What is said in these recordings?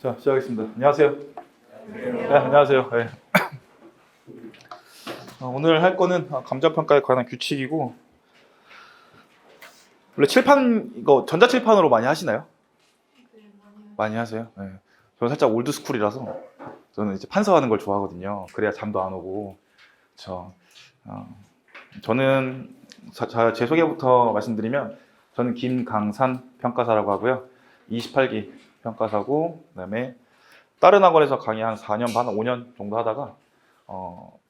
자, 시작하겠습니다. 안녕하세요. 네, 안녕하세요. 네. 오늘 할 거는 감자평가에 관한 규칙이고, 원래 칠판, 이거 전자칠판으로 많이 하시나요? 많이 하세요? 네. 저는 살짝 올드스쿨이라서 저는 이제 판서하는 걸 좋아하거든요. 그래야 잠도 안 오고. 저는 제 소개부터 말씀드리면, 저는 김강산 평가사라고 하고요. 28기 평가사고, 그다음에 다른 학원에서 강의 한 4년 반, 5년 정도 하다가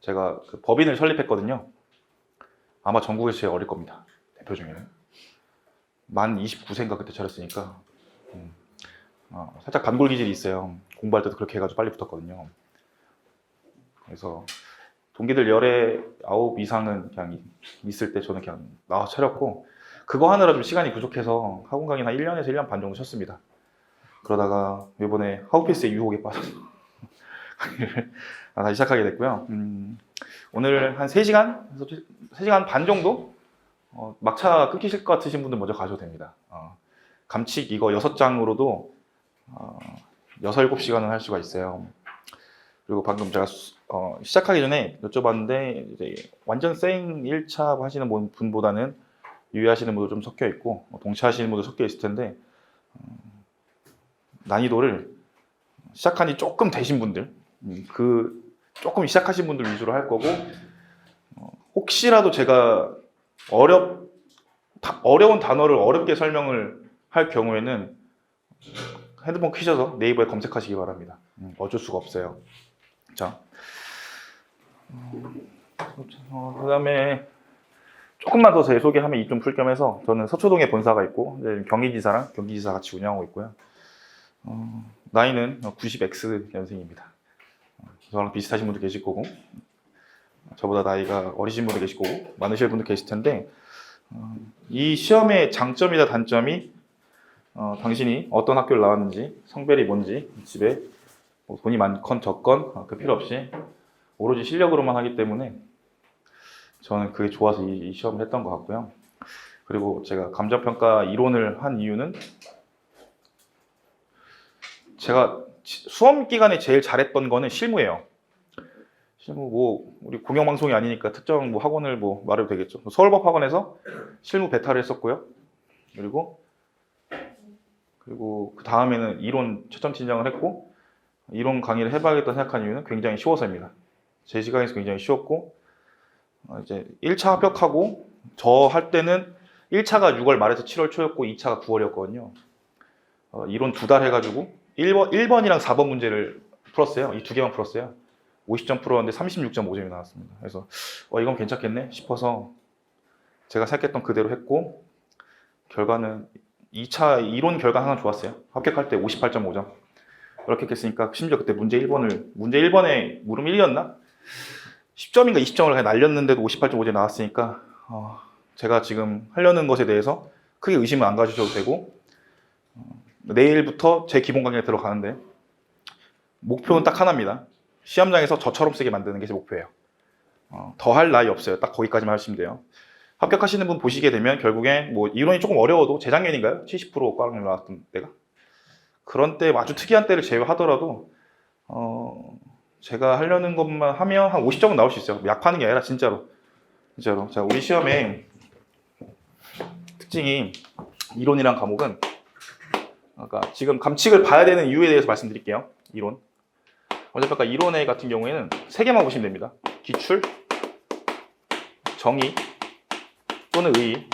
제가 그 법인을 설립했거든요. 아마 전국에서 제일 어릴 겁니다. 대표 중에는. 만 29세인가 그때 차렸으니까 살짝 단골 기질이 있어요. 공부할 때도 그렇게 해가지고 빨리 붙었거든요. 그래서 동기들 열에 9 이상은 그냥 있을 때 저는 그냥 나와서 차렸고, 그거 하느라 좀 시간이 부족해서 학원 강의는 한 1년에서 1년 반 정도 쉬었습니다. 그러다가 이번에 하우피스의 유혹에 빠져서 강의를 다시 시작하게 됐고요. 오늘 한 3시간 반 정도? 막차 끊기실 것 같으신 분들 먼저 가셔도 됩니다. 감칙 이거 6장으로도 6, 7시간은 할 수가 있어요. 그리고 방금 제가 시작하기 전에 여쭤봤는데, 이제 완전 생 1차 하시는 분보다는 유예하시는 분도 좀 섞여 있고, 동차하시는 분도 섞여 있을 텐데, 난이도를 시작한 지 조금 되신 분들, 조금 시작하신 분들 위주로 할 거고, 혹시라도 제가 어려운 단어를 어렵게 설명을 할 경우에는 핸드폰 켜셔서 네이버에 검색하시기 바랍니다. 어쩔 수가 없어요. 자, 그 다음에 조금만 더 제 소개하면 입 좀 풀 겸해서, 저는 서초동에 본사가 있고 경기지사랑 경기지사 같이 운영하고 있고요. 나이는 90X년생입니다. 저랑 비슷하신 분도 계실 거고, 저보다 나이가 어리신 분도 계실 거고, 많으실 분도 계실 텐데, 이 시험의 장점이나 단점이 당신이 어떤 학교를 나왔는지, 성별이 뭔지, 집에 뭐 돈이 많건 적건 그 필요 없이 오로지 실력으로만 하기 때문에 저는 그게 좋아서 이 시험을 했던 것 같고요. 그리고 제가 감자평가 이론을 한 이유는, 제가 수험 기간에 제일 잘했던 거는 실무예요. 실무 우리 공영방송이 아니니까 특정 학원을 말해도 되겠죠. 서울법학원에서 실무 배탈을 했었고요. 그리고 그 다음에는 이론 채점 진정을 했고, 이론 강의를 해봐야겠다 생각한 이유는 굉장히 쉬워서입니다. 제 시각에서 굉장히 쉬웠고, 이제 1차 합격하고, 저 할 때는 1차가 6월 말에서 7월 초였고 2차가 9월이었거든요. 이론 2달 해가지고 1번이랑 4번 문제를 풀었어요. 이 2개만 풀었어요. 50점 풀었는데 36.5점이 나왔습니다. 그래서 이건 괜찮겠네 싶어서 제가 생각했던 그대로 했고, 결과는 2차 이론 결과 항상 좋았어요. 합격할 때 58.5점. 이렇게 했으니까, 심지어 그때 문제 1번에 물음 1이었나? 10점인가 20점을 그냥 날렸는데도 58.5점이 나왔으니까, 제가 지금 하려는 것에 대해서 크게 의심을 안 가지셔도 되고, 내일부터 제 기본 강의에 들어가는데 목표는 딱 하나입니다. 시험장에서 저처럼 쓰게 만드는 게 제 목표예요. 더 할 나위 없어요. 딱 거기까지만 하시면 돼요. 합격하시는 분 보시게 되면 결국에 이론이 조금 어려워도, 재작년인가요? 70% 꽝 나왔던 때가? 그런 때, 아주 특이한 때를 제외하더라도 제가 하려는 것만 하면 한 50점은 나올 수 있어요. 약파는 게 아니라 진짜로. 자, 우리 시험의 특징이, 이론이란 과목은, 지금 감칙을 봐야 되는 이유에 대해서 말씀드릴게요. 이론. 감자평가 이론회 같은 경우에는 3개만 보시면 됩니다. 기출, 정의 또는 의의.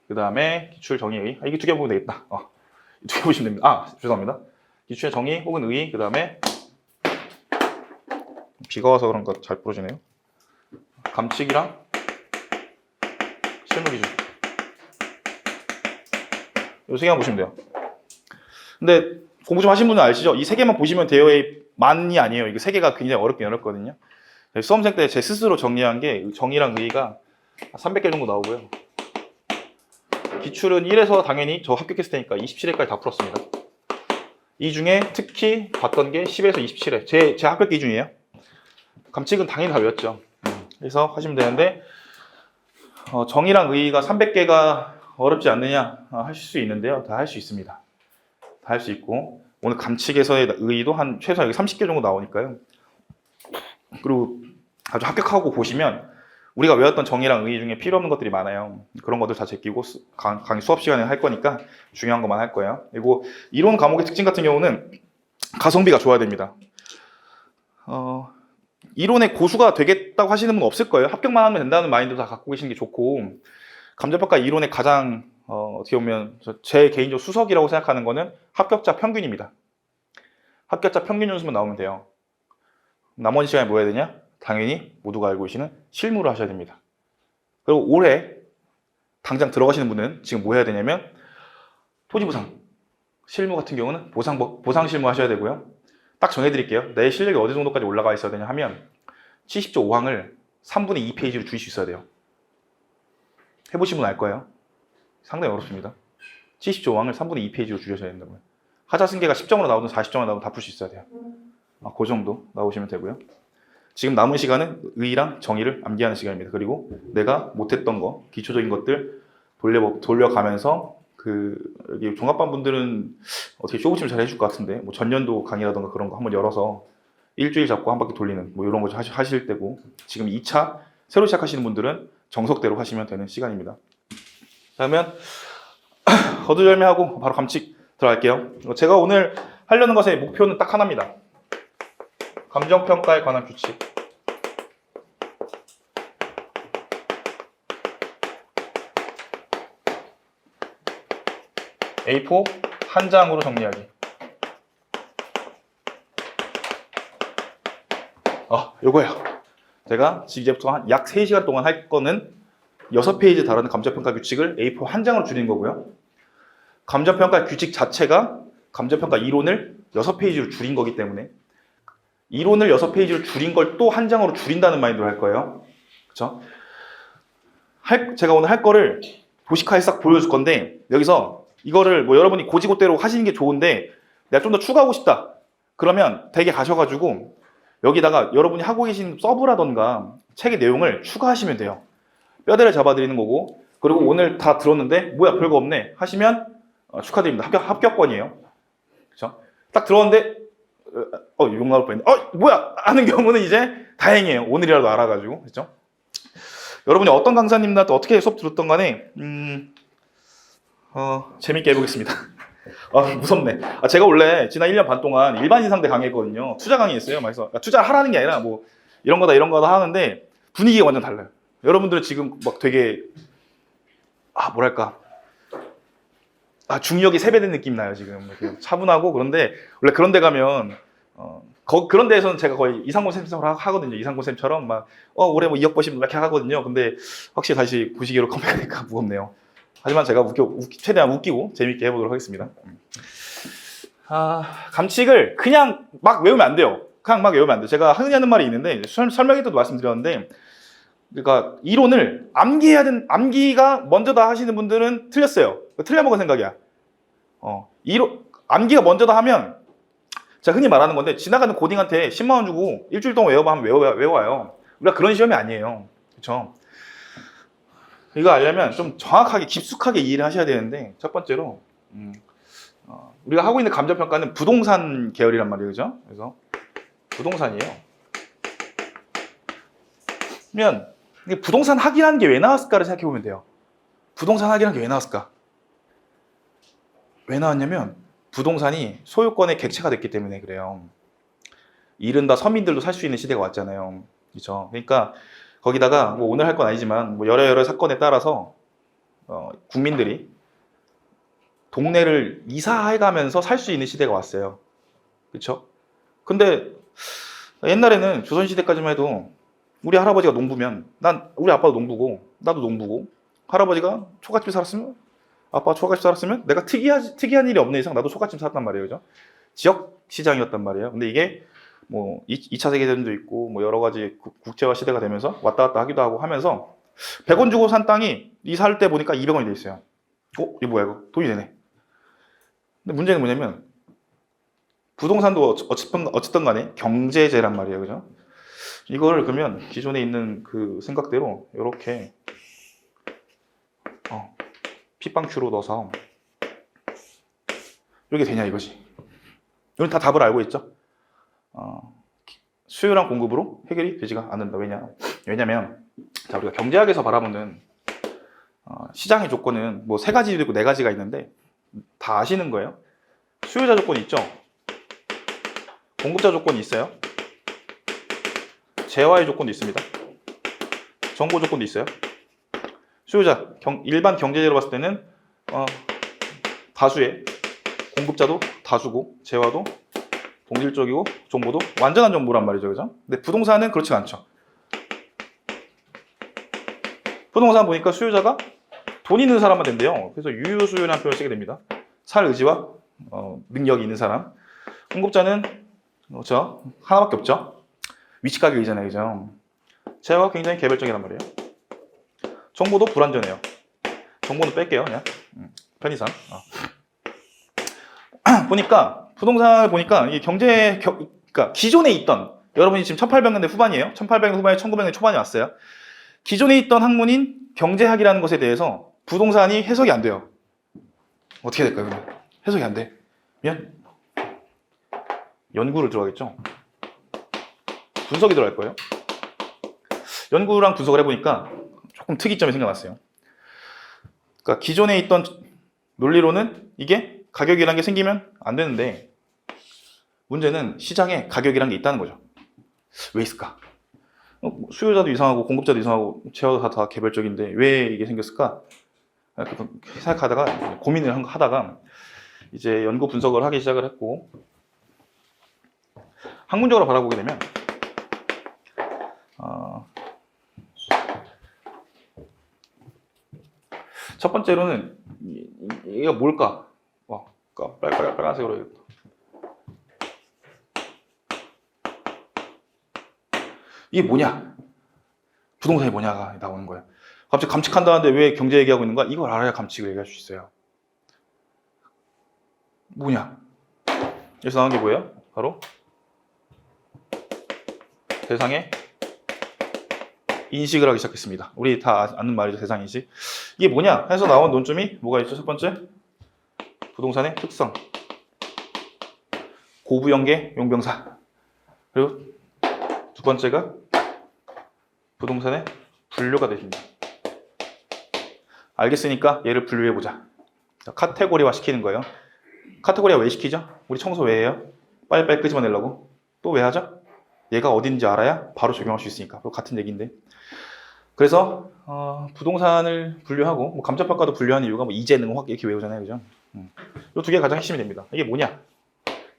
그 다음에 기출, 정의, 의의. 이게 2개 보면 되겠다. 2개 보시면 됩니다. 죄송합니다. 기출, 정의 혹은 의의. 그 다음에 비가 와서 그런가 잘 부러지네요. 감칙이랑 실무기준. 이 3개만 보시면 돼요. 근데 공부 좀 하신 분은 아시죠? 이 3개만 보시면 돼요의 만이 아니에요. 이거 3개가 굉장히 어렵거든요. 수험생 때 제 스스로 정리한 게, 정의랑 의의가 300개 정도 나오고요. 기출은 1에서 당연히 저 합격했을 테니까 27회까지 다 풀었습니다. 이 중에 특히 봤던 게 10에서 27회. 제 합격 기준이에요. 감칙은 당연히 다 외웠죠. 그래서 하시면 되는데, 정의랑 의의가 300개가 어렵지 않느냐 하실 수 있는데요. 다 할 수 있습니다. 다 할 수 있고, 오늘 감칙에서의 의의도 한 최소 여기 30개 정도 나오니까요. 그리고 아주 합격하고 보시면 우리가 외웠던 정의랑 의의 중에 필요 없는 것들이 많아요. 그런 것들 다 제끼고 강의 수업 시간에 할 거니까 중요한 것만 할 거예요. 그리고 이론 과목의 특징 같은 경우는 가성비가 좋아야 됩니다. 이론의 고수가 되겠다고 하시는 분 없을 거예요. 합격만 하면 된다는 마인드 다 갖고 계시는 게 좋고, 감자평가 이론의 가장 어떻게 보면 제 개인적 수석이라고 생각하는 거는 합격자 평균입니다. 합격자 평균 점수만 나오면 돼요. 나머지 시간에 뭐 해야 되냐? 당연히 모두가 알고 계시는 실무를 하셔야 됩니다. 그리고 올해 당장 들어가시는 분은 지금 뭐 해야 되냐면 토지보상, 실무 같은 경우는 보상 실무 하셔야 되고요. 딱 정해드릴게요. 내 실력이 어느 정도까지 올라가 있어야 되냐 하면 70조 5항을 3분의 2페이지로 줄일 수 있어야 돼요. 해보신 분 알 거예요. 상당히 어렵습니다. 70조 5항을 3분의 2페이지로 줄여셔야 된다고요. 하자승계가 10점으로 나오든 40점으로 나오든 다 풀 수 있어야 돼요. 그 정도 나오시면 되고요. 지금 남은 시간은 의의랑 정의를 암기하는 시간입니다. 그리고 내가 못했던 거, 기초적인 것들 돌려가면서 여기 종합반 분들은 어떻게 쇼부침 잘 해줄 것 같은데, 뭐 전년도 강의라던가 그런 거 한번 열어서 일주일 잡고 한 바퀴 돌리는 뭐 이런 거 하실 때고, 지금 2차 새로 시작하시는 분들은 정석대로 하시면 되는 시간입니다. 그러면 거두절미하고 바로 감칙 들어갈게요. 제가 오늘 하려는 것의 목표는 딱 하나입니다. 감정평가에 관한 규칙. A4 한 장으로 정리하기. 요거예요. 제가 이제부터 약 3시간 동안 할 거는 6페이지 다루는 감정평가 규칙을 A4 한 장으로 줄이는 거고요. 감정평가 규칙 자체가 감정평가 이론을 6페이지로 줄인 거기 때문에 이론을 6페이지로 줄인 걸 또 한 장으로 줄인다는 마인드로 할 거예요. 그쵸? 제가 오늘 할 거를 도식화해 싹 보여줄 건데, 여기서 이거를 뭐 여러분이 고지고대로 하시는 게 좋은데 내가 좀 더 추가하고 싶다 그러면 댁에 가셔가지고 여기다가 여러분이 하고 계신 서브라던가 책의 내용을 추가하시면 돼요. 뼈대를 잡아드리는 거고, 그리고 오늘 다 들었는데 뭐야 별거 없네 하시면 축하드립니다. 합격권이에요. 그쵸? 딱 들었는데 욕 나올 뻔했네. 뭐야 하는 경우는 이제 다행이에요. 오늘이라도 알아가지고. 그렇죠? 여러분이 어떤 강사님들한테 어떻게 수업 들었던 간에 재밌게 해보겠습니다. 무섭네. 제가 원래 지난 1년 반 동안 일반인 상대 강의했거든요. 투자 강의했어요. 그래서 투자를 하라는 게 아니라 뭐 이런 거다 하는데 분위기가 완전 달라요. 여러분들은 지금 막 되게 뭐랄까 중력이 3배 된 느낌 나요. 지금 이렇게 차분하고. 그런데 원래 그런 데 가면 그런 데에서는 제가 거의 이상곤 쌤처럼 하거든요. 이상곤 쌤처럼 막 올해 뭐 2억 버시면 이렇게 하거든요. 근데 확실히 다시 구시기로 컴백하니까 무겁네요. 하지만 제가 최대한 웃기고 재밌게 해보도록 하겠습니다. 감칙을 그냥 막 외우면 안 돼요. 그냥 막 외우면 안 돼요. 제가 흔히 하는 말이 있는데 설명회 때도 말씀드렸는데, 그러니까 이론을 암기가 먼저다 하시는 분들은 틀렸어요. 틀려먹은 생각이야. 암기가 먼저다 하면 제가 흔히 말하는 건데, 지나가는 고딩한테 10만 원 주고 일주일 동안 외워봐 하면 외워요. 우리가 그런 시험이 아니에요. 그렇죠? 이거 알려면 좀 정확하게 깊숙하게 이해를 하셔야 되는데, 첫 번째로 우리가 하고 있는 감정평가는 부동산 계열이란 말이에요. 그죠? 그래서 부동산이에요. 그러면 부동산 학이라는 게 왜 나왔을까를 생각해 보면 돼요. 부동산 학이라는 게 왜 나왔을까? 왜 나왔냐면 부동산이 소유권의 객체가 됐기 때문에 그래요. 이른바 서민들도 살 수 있는 시대가 왔잖아요. 그렇죠? 그러니까 거기다가 뭐 오늘 할 건 아니지만 뭐 여러 사건에 따라서 국민들이 동네를 이사해가면서 살 수 있는 시대가 왔어요. 그렇죠? 근데 옛날에는 조선시대까지만 해도 우리 할아버지가 농부면 우리 아빠도 농부고 나도 농부고, 할아버지가 초가집 살았으면 아빠가 초가집 살았으면 내가 특이한 일이 없는 이상 나도 초가집 살았단 말이에요. 그죠? 지역 시장이었단 말이에요. 근데 이게 뭐 2차 세계대전도 있고 뭐 여러 가지 국제화 시대가 되면서 왔다 갔다 하기도 하고 하면서 100원 주고 산 땅이 이사할 때 보니까 200원이 돼 있어요. 이거 뭐야 이거? 돈이 되네. 근데 문제는 뭐냐면 부동산도 어쨌든 간에 경제재란 말이에요. 그죠? 이걸 그러면 기존에 있는 그 생각대로 이렇게 핏방추로 넣어서 이게 되냐 이거지. 이건 다 답을 알고 있죠. 수요랑 공급으로 해결이 되지가 않는다. 왜냐면 자, 우리가 경제학에서 바라보는 시장의 조건은 뭐 3가지도 있고 4가지가 있는데 다 아시는 거예요. 수요자 조건이 있죠. 공급자 조건이 있어요. 재화의 조건도 있습니다. 정보 조건도 있어요. 수요자, 일반 경제제로 봤을 때는 다수의 공급자도 다수고 재화도 동질적이고 정보도 완전한 정보란 말이죠. 그죠? 근데 부동산은 그렇지 않죠. 부동산 보니까 수요자가 돈 있는 사람만 된대요. 그래서 유효수요라는 표현을 쓰게 됩니다. 살 의지와 능력이 있는 사람. 공급자는 그렇죠. 하나밖에 없죠. 위치 가격이잖아요. 그죠? 재화가 굉장히 개별적이란 말이에요. 정보도 불완전해요. 정보는 뺄게요. 그냥 편의상. 보니까 부동산을 보니까 이 그러니까 기존에 있던 여러분이 지금 1800년대 후반이에요. 1800년대 후반에 1900년대 초반에 왔어요. 기존에 있던 학문인 경제학이라는 것에 대해서 부동산이 해석이 안 돼요. 어떻게 될까요? 그러면 해석이 안 돼. 그러면 연구를 들어가겠죠. 분석이 들어갈 거예요. 연구랑 분석을 해보니까 조금 특이점이 생겨났어요. 그러니까 기존에 있던 논리로는 이게 가격이라는 게 생기면 안 되는데 문제는 시장에 가격이라는 게 있다는 거죠. 왜 있을까? 수요자도 이상하고 공급자도 이상하고 재화도 다 개별적인데 왜 이게 생겼을까? 생각하다가 고민을 하다가 이제 연구 분석을 하기 시작을 했고 학문적으로 바라보게 되면 첫 번째로는 이게 뭘까? 빨간색으로 해야겠다. 이게 뭐냐? 부동산이 뭐냐가 나오는 거예요. 갑자기 감칙한다는데 왜 경제 얘기하고 있는가? 이걸 알아야 감칙을 얘기할 수 있어요. 뭐냐? 여기서 나온 게 뭐예요? 바로 세상의 인식을 하기 시작했습니다. 우리 다 아는 말이죠. 세상 인식. 이게 뭐냐? 해서 나온 논점이 뭐가 있죠? 첫 번째, 부동산의 특성. 고부연계 용병사. 그리고 두 번째가 부동산의 분류가 되십니다. 알겠으니까 얘를 분류해보자. 카테고리화 시키는 거예요. 카테고리화 왜 시키죠? 우리 청소 왜 해요? 빨리빨리 끄집어내려고. 또 왜 하죠? 얘가 어딘지 알아야 바로 적용할 수 있으니까. 같은 얘기인데. 그래서 부동산을 분류하고 뭐 감정평가도 분류하는 이유가 뭐 이재능, 확 이렇게 외우잖아요. 그죠? 이 두 개가 가장 핵심이 됩니다. 이게 뭐냐?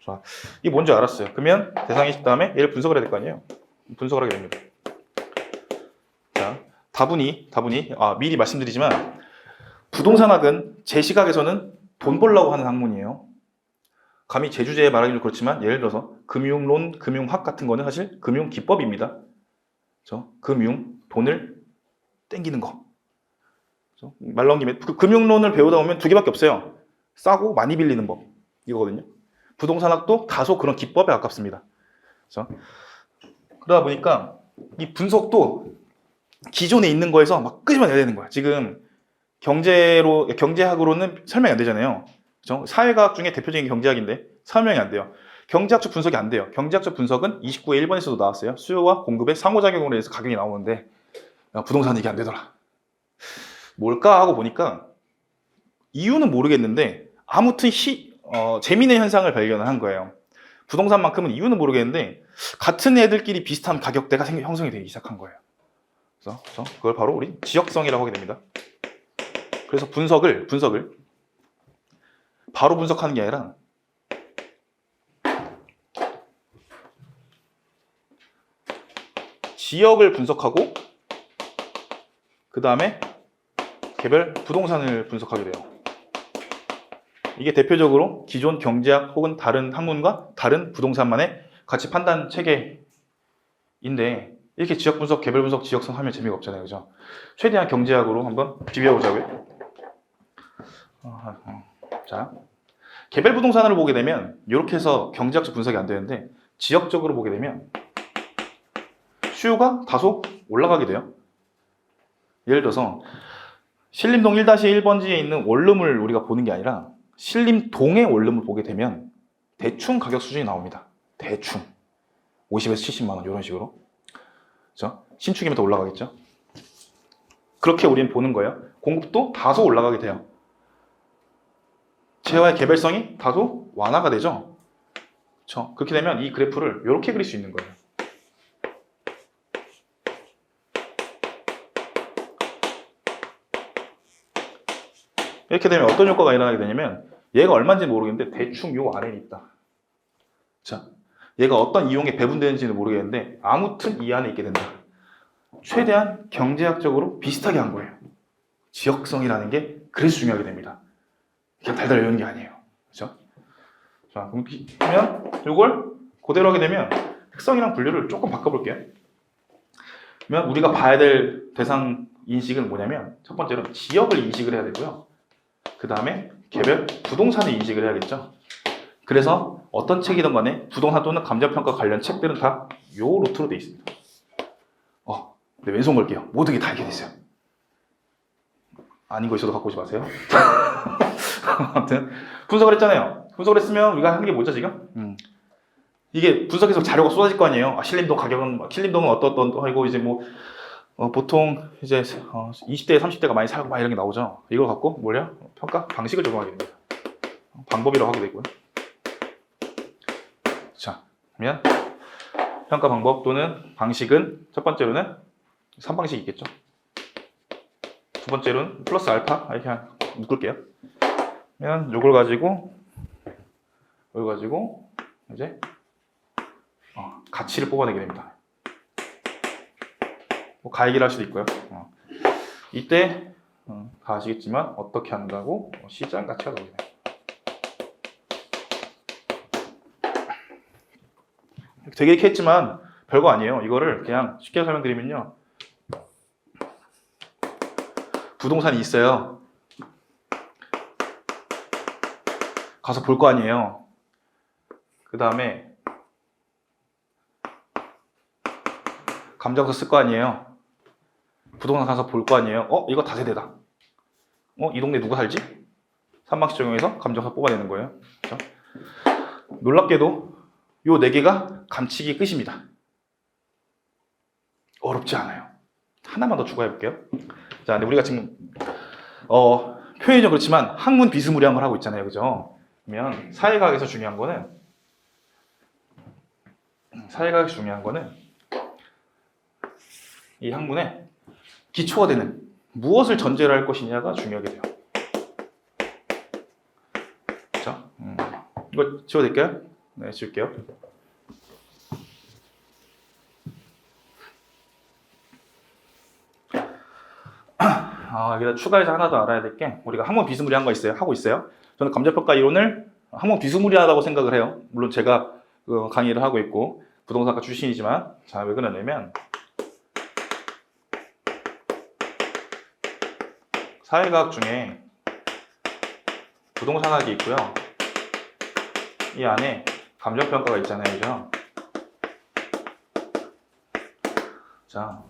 자, 이게 뭔지 알았어요. 그러면 대상인식 다음에 얘를 분석을 해야 될 거 아니에요? 분석을 하게 됩니다. 자, 다분히 미리 말씀드리지만 부동산학은 제 시각에서는 돈 벌려고 하는 학문이에요. 감히 제 주제에 말하기는 그렇지만 예를 들어서 금융론, 금융학 같은 거는 사실 금융기법입니다. 그렇죠? 돈을 땡기는 거. 그렇죠? 말 나온 김에 금융론을 배우다 보면 두 개밖에 없어요. 싸고 많이 빌리는 법 이거거든요. 부동산학도 다소 그런 기법에 가깝습니다. 그렇죠? 그러다 보니까 이 분석도 기존에 있는 거에서 막 끄집어내야 되는 거야. 지금 경제학으로는 설명이 안 되잖아요. 그렇죠? 사회과학 중에 대표적인 경제학인데 설명이 안 돼요. 경제학적 분석이 안 돼요. 경제학적 분석은 29회 1번에서도 나왔어요. 수요와 공급의 상호작용으로 해서 가격이 나오는데 부동산 이게 안 되더라. 뭘까 하고 보니까 이유는 모르겠는데 아무튼 재미있는 현상을 발견을 한 거예요. 부동산만큼은 이유는 모르겠는데 같은 애들끼리 비슷한 가격대가 형성이 되기 시작한 거예요. 그래서 그걸 바로 우리 지역성이라고 하게 됩니다. 그래서 분석을 바로 분석하는 게 아니라 지역을 분석하고 그 다음에 개별 부동산을 분석하게 돼요. 이게 대표적으로 기존 경제학 혹은 다른 학문과 다른 부동산만의 가치 판단 체계인데 이렇게 지역 분석, 개별 분석, 지역성 하면 재미가 없잖아요. 그죠? 최대한 경제학으로 한번 비벼보자고요. 자, 개별 부동산으로 보게 되면 이렇게 해서 경제학적 분석이 안 되는데 지역적으로 보게 되면 수요가 다소 올라가게 돼요. 예를 들어서 신림동 1-1번지에 있는 원룸을 우리가 보는 게 아니라 신림동의 원룸을 보게 되면 대충 가격 수준이 나옵니다. 대충 50에서 70만 원 이런 식으로. 그렇죠? 신축이면 더 올라가겠죠. 그렇게 우리는 보는 거예요. 공급도 다소 올라가게 돼요. 재화의 개별성이 다소 완화가 되죠. 그렇죠? 그렇게 되면 이 그래프를 이렇게 그릴 수 있는 거예요. 이렇게 되면 어떤 효과가 일어나게 되냐면 얘가 얼마인지 모르겠는데 대충 요 안에 있다. 자, 얘가 어떤 이용에 배분되는지는 모르겠는데 아무튼 이 안에 있게 된다. 최대한 경제학적으로 비슷하게 한 거예요. 지역성이라는 게 그래서 중요하게 됩니다. 그냥 달달 외우는 게 아니에요. 그렇죠? 자, 그러면 이걸 그대로 하게 되면 특성이랑 분류를 조금 바꿔볼게요. 그러면 우리가 봐야 될 대상 인식은 뭐냐면 첫 번째로 지역을 인식을 해야 되고요. 그 다음에 개별 부동산을 인식을 해야겠죠. 그래서 어떤 책이든 간에 부동산 또는 감정평가 관련 책들은 다 요 루트로 되어 있습니다. 네, 왼손 걸게요. 모든 게 다 이렇게 돼 있어요. 아닌 거 있어도 갖고 오지 마세요. 아무튼 분석을 했잖아요. 분석을 했으면 우리가 하는 게 뭐죠 지금? 이게 분석해서 자료가 쏟아질 거 아니에요. 신림동 가격은 신림동은 어떤 하고 이제 뭐 보통 이제 20대 30대가 많이 살고 막 이런 게 나오죠. 이걸 갖고 뭐냐 평가 방식을 적용하게 됩니다. 방법이라고 하게 되고요. 자, 그러면 평가 방법 또는 방식은 첫 번째로는 3방식이 있겠죠. 두 번째로는 플러스 알파 이렇게 묶을게요. 그러면 이걸 가지고 이제 가치를 뽑아내게 됩니다. 뭐 가액이라 할 수도 있고요. 이때 다 아시겠지만 어떻게 한다고 시장 가치가 나오게 됩니다. 되게 이렇게 했지만 별거 아니에요. 이거를 그냥 쉽게 설명드리면요. 부동산이 있어요. 가서 볼 거 아니에요. 그 다음에 감정서 쓸 거 아니에요. 부동산 가서 볼 거 아니에요. 이거 다세대다. 이 동네 누가 살지? 3방식 적용해서 감정서 뽑아내는 거예요. 그렇죠? 놀랍게도 요 4개가 감치기 끝입니다. 어렵지 않아요. 하나만 더 추가해 볼게요. 자, 근데 우리가 지금 표현이 좀 그렇지만 학문 비스무리한 걸 하고 있잖아요. 그죠? 그러면 사회과학에서 중요한 거는 이 학문에 기초가 되는 무엇을 전제로 할 것이냐가 중요하게 돼요. 그렇죠? 이거 지워도 될까요? 네, 지울게요. 여기다 추가해서 하나 더 알아야 될 게 우리가 학문 비스무리한 거 있어요. 하고 있어요. 저는 감정평가 이론을 학문 비스무리하다고 생각을 해요. 물론 제가 강의를 하고 있고 부동산과 출신이지만 자, 왜 그러냐면 사회과학 중에 부동산학이 있고요. 이 안에 감정평가가 있잖아요. 그죠?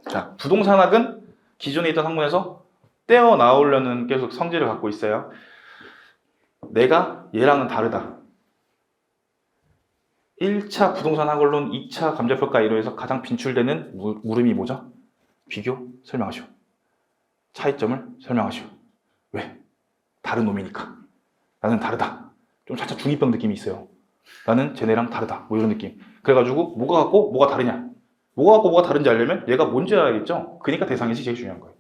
자, 부동산학은 기존에 있던 학문에서 떼어 나오려는 계속 성질을 갖고 있어요. 내가 얘랑은 다르다. 1차 부동산 학원론, 2차 감정평가 이론에서 가장 빈출되는 물음이 뭐죠? 비교, 설명하시오. 차이점을 설명하시오. 왜? 다른 놈이니까. 나는 다르다. 좀 살짝 중2병 느낌이 있어요. 나는 쟤네랑 다르다. 뭐 이런 느낌. 그래가지고 뭐가 같고 뭐가 다르냐. 뭐가 같고 뭐가 다른지 알려면 얘가 뭔지 알아야겠죠. 그러니까 대상인식이 제일 중요한 거예요.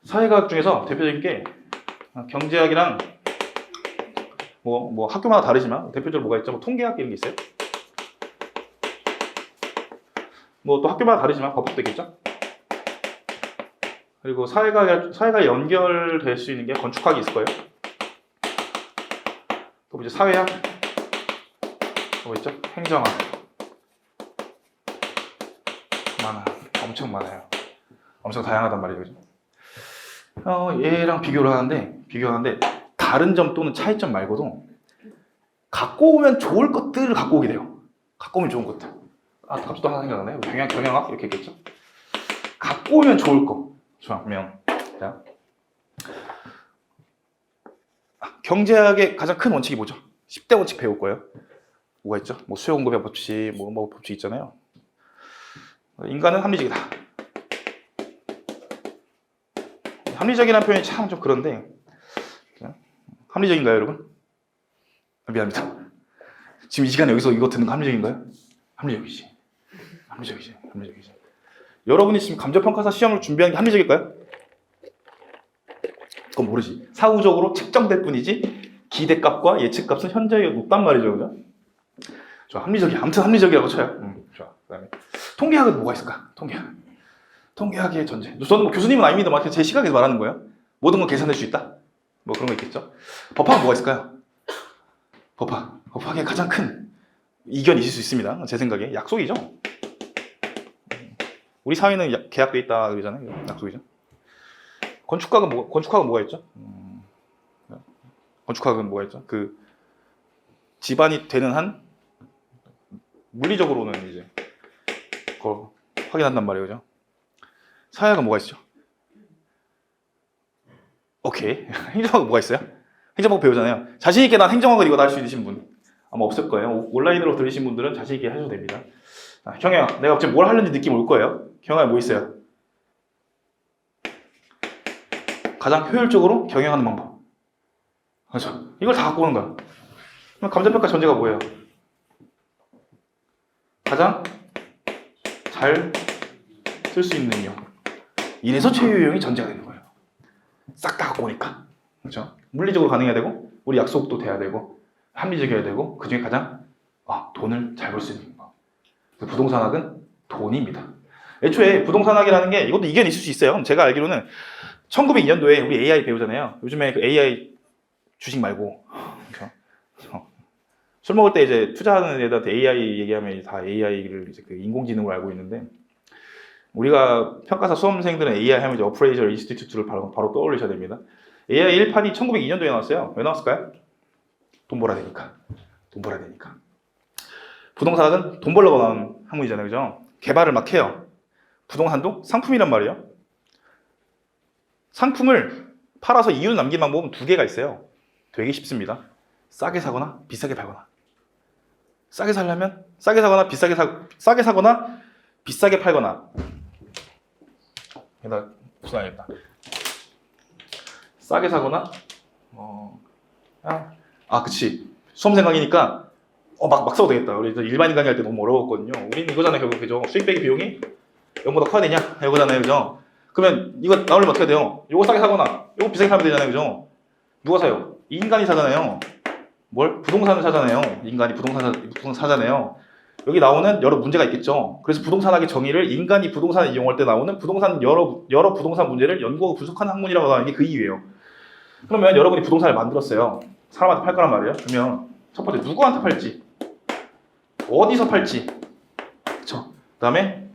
사회과학 중에서 대표적인 게 경제학이랑 뭐 학교마다 다르지만 대표적으로 뭐가 있죠? 뭐 통계학 이런 게 있어요. 뭐 또 학교마다 다르지만 법학도 있겠죠. 그리고 사회가 연결될 수 있는 게 건축학이 있을 거예요. 또 이제 사회학, 뭐 있죠? 행정학, 엄청 많아요. 엄청 다양하단 말이에요. 그죠? 얘랑 비교를 하는데 다른 점 또는 차이점 말고도 갖고 오면 좋을 것들을 갖고 오게 돼요. 갖고 오면 좋은 것들. 갑자기 또 하나 생각나네요. 경영학 이렇게 있겠죠? 갖고 오면 좋을 거. 좋아, 그러면 자, 경제학의 가장 큰 원칙이 뭐죠? 10대 원칙 배울 거예요. 뭐가 있죠? 뭐 수요 공급의 법칙, 뭐 법칙 있잖아요. 인간은 합리적이다. 합리적이라는 표현이 참 좀 그런데 합리적인가요, 여러분? 미안합니다. 지금 이 시간에 여기서 이거 듣는 거 합리적인가요? 합리적이지. 여러분이 지금 감정평가사 시험을 준비하는 게 합리적일까요? 그건 모르지. 사후적으로 측정될 뿐이지 기대값과 예측값은 현재 높단 말이죠, 그죠? 좋아, 합리적이야. 아무튼 합리적이라고 쳐요. 좋아. 그다음에 통계학은 뭐가 있을까? 통계학의 전제. 저는 뭐 교수님은 아닙니다만 제 시각에서 말하는 거예요. 모든 건 계산될 수 있다. 뭐 그런 거 있겠죠. 법학은 뭐가 있을까요? 법학의 가장 큰 이견이 있을 수 있습니다. 제 생각에 약속이죠. 우리 사회는 계약돼 있다 그러잖아요. 약속이죠. 건축학은 뭐가 있죠? 건축학은 뭐가 있죠? 그 집안이 되는 한 물리적으로는 이제 그걸 확인한단 말이에요, 그죠? 사회학은 뭐가 있죠? 오케이. 행정학은 뭐가 있어요? 행정학 배우잖아요. 자신 있게 난 행정학을 이거 할 수 있으신 분 아마 없을 거예요. 온라인으로 들으신 분들은 자신 있게 하셔도 됩니다. 경영학, 내가 갑자기 뭘 하는지 느낌 올 거예요. 경영학에 뭐 있어요? 가장 효율적으로 경영하는 방법. 그렇죠? 이걸 다 갖고 오는 거야. 그럼 감정평가 전제가 뭐예요? 가장 잘 쓸 수 있는 능력. 이래서 최유형이 전제가 되는 거예요. 싹 다 갖고 오니까. 그렇죠? 물리적으로 가능해야 되고, 우리 약속도 돼야 되고, 합리적이어야 되고, 그 중에 가장 돈을 잘 벌 수 있는 거. 부동산학은 돈입니다. 애초에 부동산학이라는 게 이것도 이견이 있을 수 있어요. 제가 알기로는 1902년도에 우리 AI 배우잖아요. 요즘에 그 AI 주식 말고 그렇죠? 술 먹을 때 이제 투자하는 애들한테 AI 얘기하면 다 AI를 이제 그 인공지능으로 알고 있는데 우리가 평가사 수험생들은 AI 하면 이제 어프레이저 인스티튜트를 바로 떠올리셔야 됩니다. AI 1판이 1902년도에 나왔어요. 왜 나왔을까요? 돈 벌어야 되니까. 부동산학은 돈 벌려고 나온 학문이잖아요, 그죠? 개발을 막 해요. 부동산도 상품이란 말이에요. 상품을 팔아서 이윤 남긴 방법은 두 개가 있어요. 되게 쉽습니다. 싸게 사거나 비싸게 팔거나. 싸게 살려면 싸게 사거나 싸게 사거나 비싸게 팔거나. 여기다 써야겠다. 싸게 사거나 그치. 수험생 강의니까 막 써도 되겠다. 우리 일반인 강의할 때 너무 어려웠거든요. 우리는 이거잖아요, 결국 그죠? 수익 빼기 비용이 0보다 커야 되냐? 이거잖아요, 그죠? 그러면 이거 나오려면 어떻게 돼요? 이거 싸게 사거나 이거 비싸게 사면 되잖아요, 그죠? 누가 사요? 이 인간이 사잖아요. 뭘? 부동산을 사잖아요. 인간이 부동산 사잖아요. 여기 나오는 여러 문제가 있겠죠. 그래서 부동산학의 정의를 인간이 부동산을 이용할 때 나오는 여러 부동산 문제를 연구하고 분석하는 학문이라고 하는 게 그 이유예요. 그러면 여러분이 부동산을 만들었어요. 사람한테 팔 거란 말이에요. 그러면 첫 번째 누구한테 팔지, 어디서 팔지, 그렇죠? 그다음에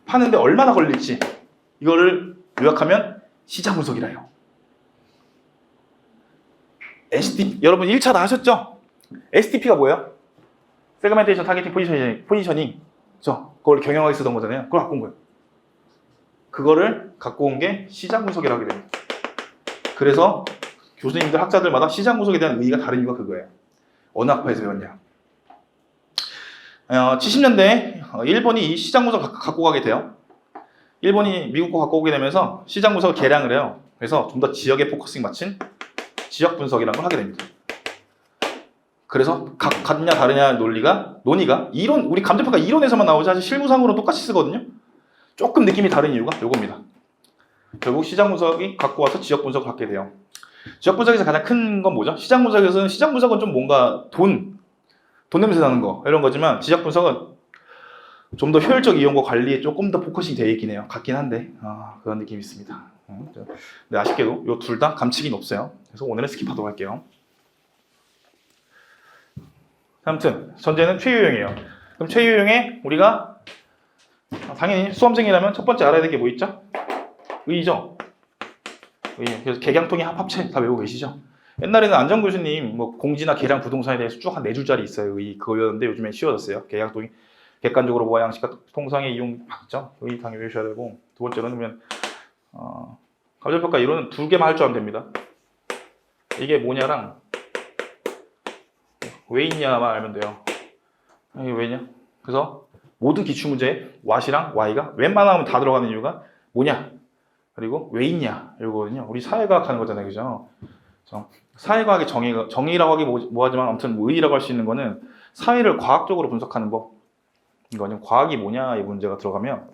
파는데 얼마나 걸릴지 이거를 요약하면 시장 분석이라 해요. STP 여러분 1차 다 하셨죠? STP가 뭐예요? 세그멘테이션 타겟팅 포지셔닝 그렇죠? 그걸 경영하게 쓰던 거잖아요. 그걸 갖고 온 거예요. 그거를 갖고 온 게 시장 분석이라고 하게 됩니다. 그래서 교수님들 학자들마다 시장 분석에 대한 의의가 다른 이유가 그거예요. 어느 학파에서 배웠냐? 70년대에 일본이 이 시장 분석을 갖고 가게 돼요. 일본이 미국 거 갖고 오게 되면서 시장 분석을 개량을 해요. 그래서 좀 더 지역에 포커싱 맞춘 지역 분석이라는 걸 하게 됩니다. 그래서 같냐 다르냐 논의가 이론, 우리 감정평가 이론에서만 나오지 사실 실무상으로는 똑같이 쓰거든요. 조금 느낌이 다른 이유가 요겁니다. 결국 시장 분석이 갖고 와서 지역 분석을 갖게 돼요. 지역 분석에서 가장 큰 건 뭐죠? 시장 분석은 좀 뭔가 돈 냄새 나는 거 이런 거지만 지역 분석은 좀 더 효율적 이용과 관리에 조금 더 포커싱이 되어 있긴 해요. 같긴 한데 그런 느낌이 있습니다. 근데 아쉽게도 이 둘 다 감칙이 높어요. 그래서 오늘은 스킵하도록 할게요. 아무튼 전제는 최유형이에요. 그럼 최유형에 우리가 당연히 수험생이라면 첫 번째 알아야 될 게 뭐 있죠? 의의죠. 의. 그래서 개량통이 합체 다 외우고 계시죠? 옛날에는 안정 교수님 뭐 공지나 계량 부동산에 대해서 쭉 한 4줄짜리 있어요. 의 그거였는데 요즘엔 쉬워졌어요. 개량통이 객관적으로 보아 양식과 통상의 이용 맞죠? 의 당연히 외우셔야 되고 두 번째는 그러면 감정평가 이론은 2개만 할 줄 알면 됩니다. 이게 뭐냐랑 왜 있냐만 알면 돼요. 이게 왜냐? 그래서 모든 기출문제에 what이랑 why가 웬만하면 다 들어가는 이유가 뭐냐? 그리고 왜 있냐? 이거거든요. 우리 사회과학 하는 거잖아요. 그죠? 그래서 사회과학의 정의라고 하기 뭐하지만 아무튼 뭐 의의라고 할 수 있는 거는 사회를 과학적으로 분석하는 법. 이거는 과학이 뭐냐 이 문제가 들어가면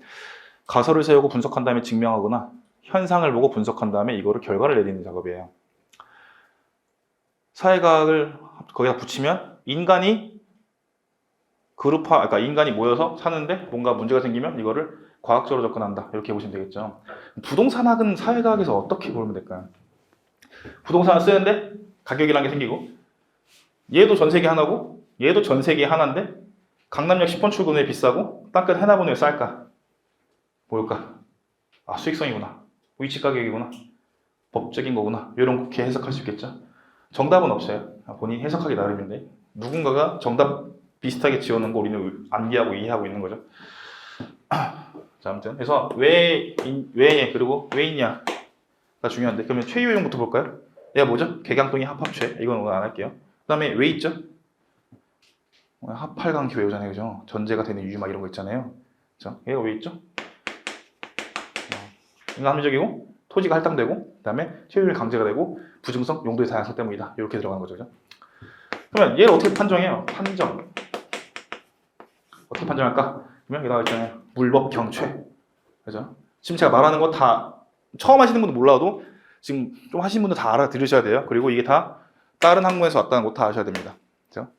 가설을 세우고 분석한 다음에 증명하거나 현상을 보고 분석한 다음에 이거를 결과를 내리는 작업이에요. 사회과학을 거기다 붙이면 인간이 그러니까 인간이 모여서 사는데 뭔가 문제가 생기면 이거를 과학적으로 접근한다. 이렇게 보시면 되겠죠. 부동산학은 사회과학에서 어떻게 보면 될까요? 부동산을 쓰는데 가격이라는 게 생기고 얘도 전 세계 하나고 얘도 전 세계 하나인데 강남역 10번 출구는 왜 비싸고 땅끝 해나보는 왜 쌀까? 뭘까? 아, 수익성이구나. 위치 가격이구나. 법적인 거구나. 이렇게 해석할 수 있겠죠. 정답은 없어요. 본인이 해석하기 나름인데 누군가가 정답 비슷하게 지어놓은 거 우리는 암기하고 이해하고 있는 거죠. 자, 아무튼 그래서 왜 그리고 왜 있냐가 중요한데 그러면 최유용부터 볼까요? 얘가 뭐죠? 개강동이 합합체. 이건 오늘 안 할게요. 그 다음에 왜 있죠? 합팔강기 외우잖아요. 그죠? 전제가 되는 이유 막 이런 거 있잖아요. 그죠? 얘가 왜 있죠? 인간 합리적이고 토지가 할당되고 그 다음에 체류율 강제가 되고 부증성, 용도의 다양성 때문이다. 이렇게 들어가는 거죠. 그죠? 그러면 얘를 어떻게 판정해요? 판정. 어떻게 판정할까? 그러면 여기 나와 있잖아요. 물법 경최. 그죠? 지금 제가 말하는 거 다 처음 하시는 분도 몰라도 지금 좀 하신 분들 다 알아들으셔야 돼요. 그리고 이게 다 다른 학문에서 왔다는 거 다 아셔야 됩니다. 그죠?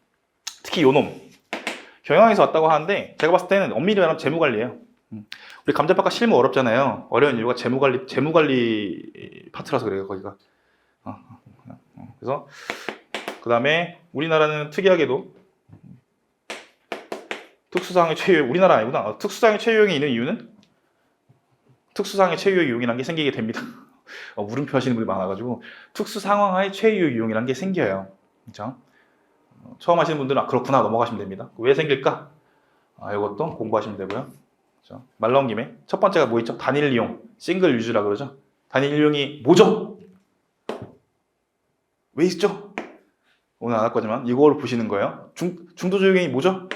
특히 요놈. 경영에서 왔다고 하는데 제가 봤을 때는 엄밀히 말하면 재무관리예요. 우리 감자평가 실무 어렵잖아요. 어려운 이유가 재무관리 파트라서 그래요. 거기가. 그래서 그 다음에 우리나라는 특이하게도 특수상의 최유형, 우리나라 아니구나. 특수상의 최유형이 있는 이유는 특수상의 최유형 유형이라는 게 생기게 됩니다. 물음표 하시는 분이 많아가지고 특수상황하의 최유형 유형이라는 게 생겨요. 그렇죠? 처음 하시는 분들은 그렇구나 넘어가시면 됩니다. 왜 생길까? 이것도 공부하시면 되고요. 그렇죠? 말 나온 김에 첫 번째가 뭐 있죠? 단일 이용, 싱글 유즈라 그러죠. 단일 이용이 뭐죠? 왜 있죠? 오늘 안 할 거지만 이걸 보시는 거예요. 중도조경이 뭐죠?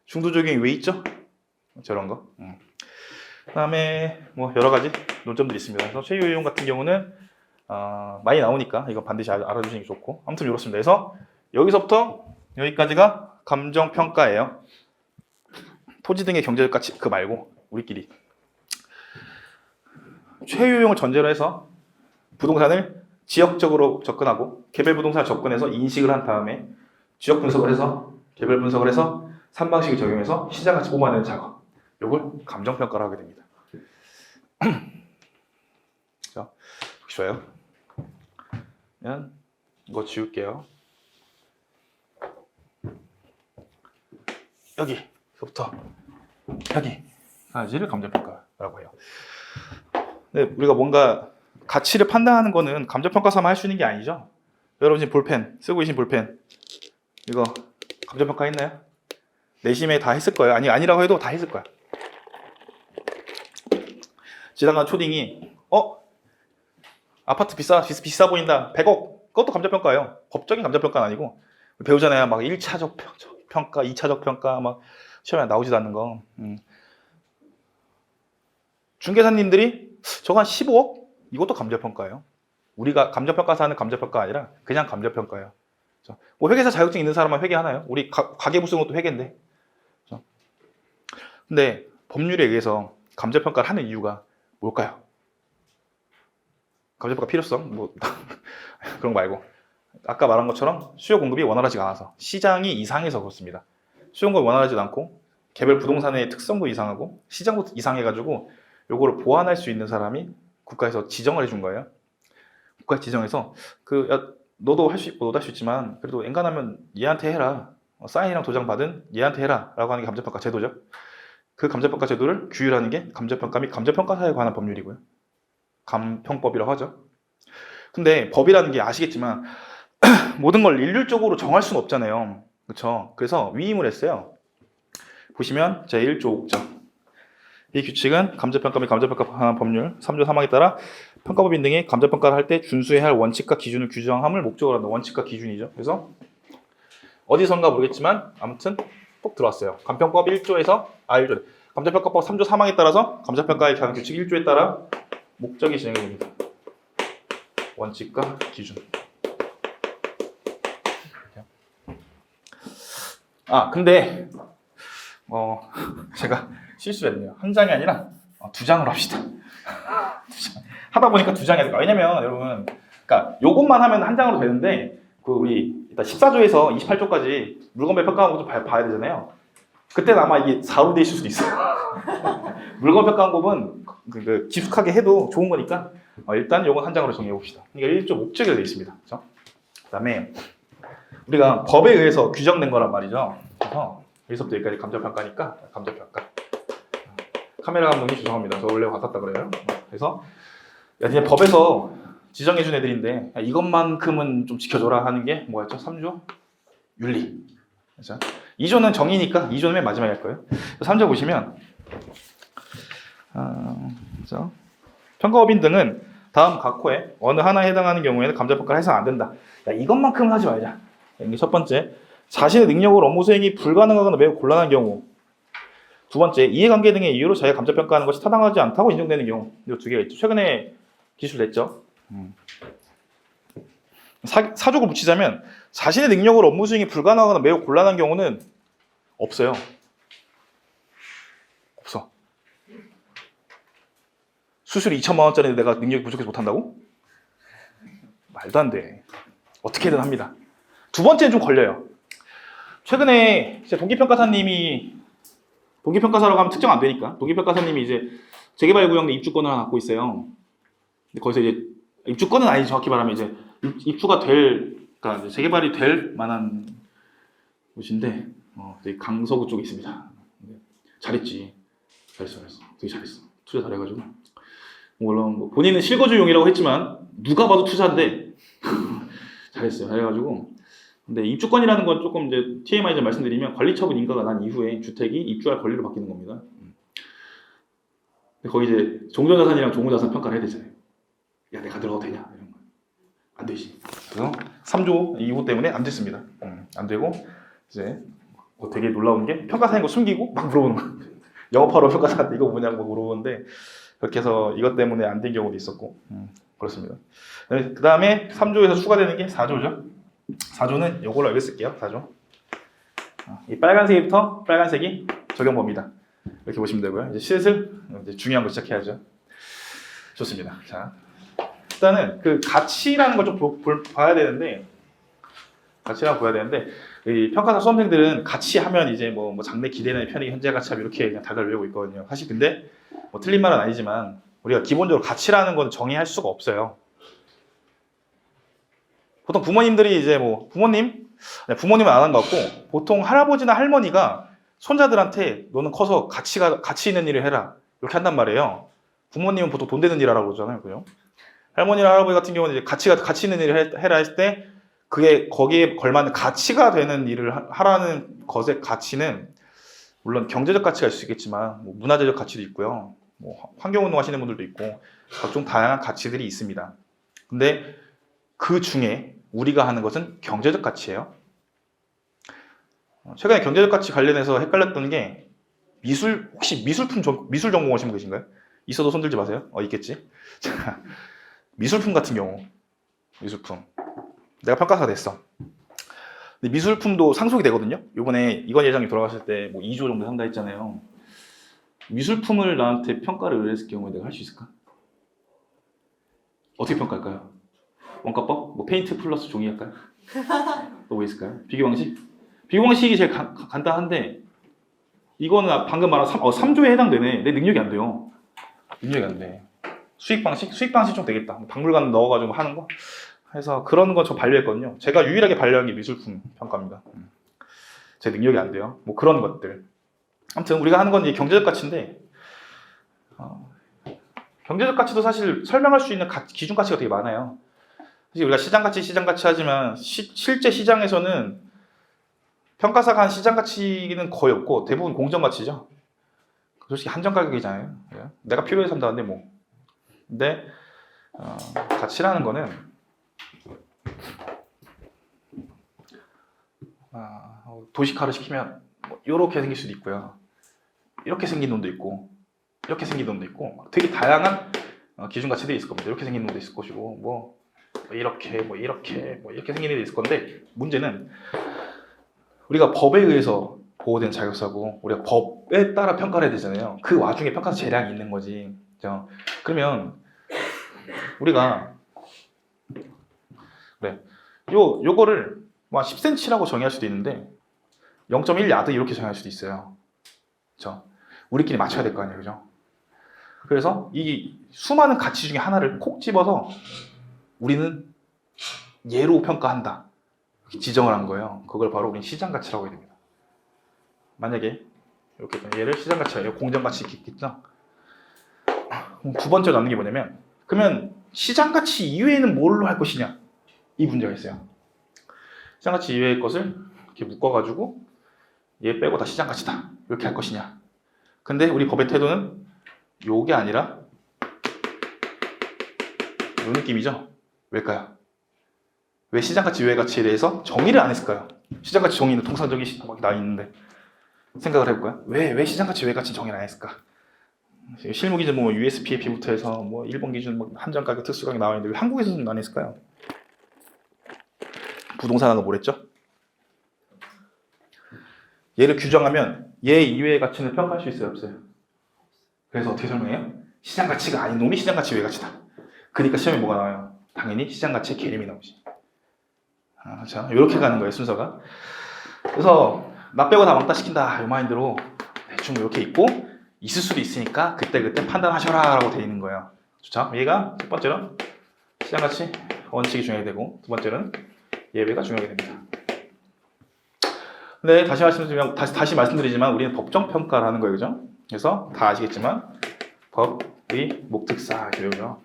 중도조경이 왜 있죠? 저런 거. 그 다음에 뭐 여러 가지 논점들이 있습니다. 그래서 최유용 같은 경우는 많이 나오니까 이거 반드시 알아주시는 게 좋고 아무튼 이렇습니다. 그래서 여기서부터 여기까지가 감정평가예요. 토지 등의 경제적 가치 그 말고 우리끼리 최유용을 전제로 해서 부동산을 지역적으로 접근하고 개별 부동산을 접근해서 인식을 한 다음에 지역 분석을 해서 개별 분석을 해서 3방식을 적용해서 시장가치 뽑아내는 작업. 이걸 감정평가를 하게 됩니다. 자, 보기 좋아요. 그러면 이거 지울게요. 여기서부터 여기까지를 감정평가라고 해요. 네, 우리가 뭔가 가치를 판단하는 거는 감정평가사만 할 수 있는 게 아니죠. 여러분 지금 볼펜 쓰고 계신 볼펜 이거 감정평가 했나요? 내심에 다 했을 거예요. 아니라고 해도 다 했을 거야. 지나간 초딩이 아파트 비싸 보인다 100억 그것도 감정평가예요. 법적인 감정평가는 아니고 배우잖아요. 막 1차적 평가 2차적 평가 막 시험에 나오지도 않는 거. 중개사님들이 저거 한 15억? 이것도 감정평가예요. 우리가 감정평가사 하는 감정평가 아니라 그냥 감정평가예요. 뭐 회계사 자격증 있는 사람만 회계하나요? 우리 가계부 쓰는 것도 회계인데. 근데 법률에 의해서 감정평가를 하는 이유가 뭘까요? 감정평가 필요성? 뭐 그런 거 말고 아까 말한 것처럼 수요 공급이 원활하지가 않아서 시장이 이상해서 그렇습니다. 수요 공급이 원활하지도 않고 개별 부동산의 특성도 이상하고 시장도 이상해가지고 요거를 보완할 수 있는 사람이 국가에서 지정을 해준 거예요. 국가에서 지정해서 너도 할 수 있고 너도 할 수 있지만 그래도 엔간하면 얘한테 해라. 사인이랑 도장 받은 얘한테 해라 라고 하는 게 감정평가 제도죠. 그 감정평가 제도를 규율하는 게 감정평가 및 감정평가사에 관한 법률이고요. 감평법이라고 하죠. 근데 법이라는 게 아시겠지만 모든 걸 일률적으로 정할 수는 없잖아요. 그렇죠? 그래서 위임을 했어요. 보시면 제1조 5점. 이 규칙은 감정평가 및 감정평가 법률 3조 3항에 따라 평가법인 등이 감정평가를 할 때 준수해야 할 원칙과 기준을 규정함을 목적으로 한다. 원칙과 기준이죠. 그래서 어디선가 모르겠지만 아무튼 꼭 들어왔어요. 감평법 1조에서 1조 감자평가법 3조 3항에 따라서 감자평가의 개항 규칙 1조에 따라 목적이 진행이 됩니다. 원칙과 기준. 근데 제가 실수했네요. 한 장이 아니라 2장으로 합시다. 하다 보니까 2장이 될까? 왜냐면 여러분, 그러니까 요것만 하면 한 장으로 되는데 우리 일단 14조에서 28조까지 물건별 평가하는 거 좀 봐야 되잖아요. 그때는 아마 이게 4로 돼 있을 수도 있어요. 물건 평가법은 깊숙하게 해도 좋은 거니까 일단 요건 한 장으로 정해 봅시다. 이게 1조 목적이 되어 있습니다. 그렇죠? 그다음에 우리가 법에 의해서 규정된 거란 말이죠. 그래서 여기서부터 여기까지 감자평가니까 감자평가. 카메라 감독님 죄송합니다. 저 원래 왔었다 그래요. 그래서 그냥 법에서 지정해준 애들인데 이것만큼은 좀 지켜줘라 하는 게 뭐였죠? 3조 윤리. 그렇죠? 2조는 정의니까 2조는 맨 마지막에 할 거예요. 3조 보시면 그렇죠? 평가법인 등은 다음 각 호에 어느 하나에 해당하는 경우에는 감자평가를 해서는 안 된다. 이것만큼은 하지 말자. 이게 첫 번째, 자신의 능력으로 업무 수행이 불가능하거나 매우 곤란한 경우. 두 번째, 이해관계 등의 이유로 자기가 감자평가하는 것이 타당하지 않다고 인정되는 경우. 이 두 개가 있죠. 최근에 기술 냈죠. 사족을 붙이자면 자신의 능력으로 업무 수행이 불가능하거나 매우 곤란한 경우는 없어요. 없어. 수술 2천만 원짜리인데 내가 능력이 부족해서 못한다고? 말도 안 돼. 어떻게든 합니다. 두 번째는 좀 걸려요. 최근에 동기평가사님이 동기평가사라고 하면 특정 안 되니까 동기평가사님이 이제 재개발구역내 입주권을 하나 갖고 있어요. 근데 거기서 이제 입주권은 아니지 정확히 말하면 이제 입주가 그러니까 이제 재개발이 될 만한 곳인데 되게 강서구 쪽에 있습니다. 잘했지. 잘했어. 되게 잘했어. 투자 잘해가지고 물론 본인은 실거주용이라고 했지만 누가 봐도 투자인데 잘했어요. 잘해가지고 근데 입주권이라는 건 조금 이제 TMI 좀 말씀드리면 관리처분 인가가 난 이후에 주택이 입주할 권리로 바뀌는 겁니다. 거기 이제 종전자산이랑 종무자산 평가를 해야 되잖아요. 야 내가 들어가도 되냐 이런 거 안 되지. 그래서 3조 이후 때문에 안 됐습니다. 안 되고 이제 되게 놀라운 게 평가사인 거 숨기고 막 물어보는 거예요. 영업하러 평가사한테 이거 뭐냐고 물어보는데 그렇게 해서 이것 때문에 안 된 경우도 있었고 그렇습니다. 그 다음에 3조에서 추가되는 게 4조죠. 4조는 이걸로 여기 쓸게요. 4조. 이 빨간색부터 빨간색이 적용법입니다. 이렇게 보시면 되고요. 이제 슬슬 이제 중요한 거 시작해야죠. 좋습니다. 자, 일단은 그 가치라는 걸 좀 봐야 되는데 가치라고 봐야 되는데 이 평가사 수험생들은 가치 하면 이제 뭐 장래 기대는 편익 현재 가치합 이렇게 그냥 다들 외우고 있거든요. 사실 근데 뭐 틀린 말은 아니지만 우리가 기본적으로 가치라는 건 정의할 수가 없어요. 보통 부모님들이 이제 뭐 부모님은 안 한 것 같고 보통 할아버지나 할머니가 손자들한테 너는 커서 가치 있는 일을 해라 이렇게 한단 말이에요. 부모님은 보통 돈 되는 일 하라고 그러잖아요, 그죠? 할머니나 할아버지 같은 경우는 이제 가치 있는 일을 해라 했을 때 그게 거기에 걸맞는 가치가 되는 일을 하라는 것의 가치는 물론 경제적 가치가 있을 수 있겠지만 뭐 문화재적 가치도 있고요, 뭐 환경운동 하시는 분들도 있고 각종 다양한 가치들이 있습니다. 근데 그 중에 우리가 하는 것은 경제적 가치예요. 최근에 경제적 가치 관련해서 헷갈렸던 게 혹시 미술 전공하신 분 계신가요? 있어도 손들지 마세요. 있겠지. 자, 미술품 같은 경우 미술품 내가 평가사가 됐어. 근데 미술품도 상속이 되거든요. 이번에 이건 예장이 돌아가실 때 뭐 2조 정도 상다 했잖아요. 미술품을 나한테 평가를 의뢰했을 경우에 내가 할 수 있을까? 어떻게 평가할까요? 원가법? 뭐 페인트 플러스 종이 할까요? 또 뭐 있을까요? 비교 방식? 비교 방식이 제일 간단한데 이거는 방금 말한 3조에 해당되네. 내 능력이 안 돼요. 능력이 안 돼. 수익 방식? 수익 방식 좀 되겠다. 박물관 넣어가지고 하는 거? 해서 그런 거 저 반려했거든요. 제가 유일하게 반려한 게 미술품 평가입니다. 제 능력이 안 돼요. 뭐 그런 것들. 아무튼 우리가 하는 건 이제 경제적 가치인데 경제적 가치도 사실 설명할 수 있는 기준 가치가 되게 많아요. 사실 우리가 시장 가치 하지만 실제 시장에서는 평가사가 한 시장 가치는 거의 없고 대부분 공정 가치죠. 솔직히 한정 가격이잖아요. 내가 필요해서 산다는데 뭐. 근데 가치라는 거는 도시카를 시키면 뭐 이렇게 생길 수도 있고요. 이렇게 생긴 놈도 있고, 이렇게 생긴 놈도 있고, 되게 다양한 기준 가치들이 있을 겁니다. 이렇게 생긴 놈도 있을 것이고, 뭐 이렇게 생긴 애도 있을 건데, 문제는 우리가 법에 의해서 보호된 자격사고 우리가 법에 따라 평가를 해야 되잖아요. 그 와중에 평가사 재량이 있는 거지. 그죠? 그러면 우리가 그래 요거를 뭐 10cm라고 정의할 수도 있는데 0.1 야드 이렇게 정의할 수도 있어요. 그죠? 우리끼리 맞춰야 될 거 아니에요. 그죠? 그래서 이 수많은 가치 중에 하나를 콕 집어서 우리는 얘로 평가한다. 지정을 한 거예요. 그걸 바로 우리는 시장가치라고 해야 됩니다. 만약에 이렇게 얘를 시장가치라, 공정가치 있겠죠? 두 번째로 남는 게 뭐냐면, 그러면 시장가치 이외에는 뭘로 할 것이냐? 이 문제가 있어요. 시장가치 이외의 것을 이렇게 묶어가지고 얘 빼고 다 시장가치다. 이렇게 할 것이냐? 근데 우리 법의 태도는 요게 아니라 요 느낌이죠? 왜일까요? 왜 시장가치 이외의 가치에 대해서 정의를 안 했을까요? 시장가치 정의는 통상적인 막 나와 있는데 생각을 해볼까요? 왜 시장가치 이외의 가치 정의를 안 했을까? 실무 기준 뭐 USPAP부터 해서 뭐 일본 기준 뭐 한정 가격 특수 가격 나와 있는데 왜 한국에서는 안 했을까요? 부동산하고 뭐랬죠? 얘를 규정하면 얘 이외의 가치는 평가할 수 있어요, 없어요? 그래서 어떻게 설명해요? 시장 가치가 아닌 놈이 시장 가치 외 가치다. 그러니까 시험에 뭐가 나와요? 당연히 시장 가치의 개념이 나오지. 자, 이렇게 가는 거예요, 순서가. 그래서 나 빼고 다 왕따 시킨다 이 마인드로 대충 이렇게 있고 있을 수도 있으니까 그때 판단하셔라 라고 돼 있는 거예요. 자, 얘가 첫 번째로 시장 가치 원칙이 중요하게 되고 두 번째는 예외가 중요하게 됩니다. 근데 다시 말씀드리지만 우리는 법정 평가를 하는 거예요, 그죠? 그래서 다 아시겠지만 법의 목특사 이렇게 배우죠.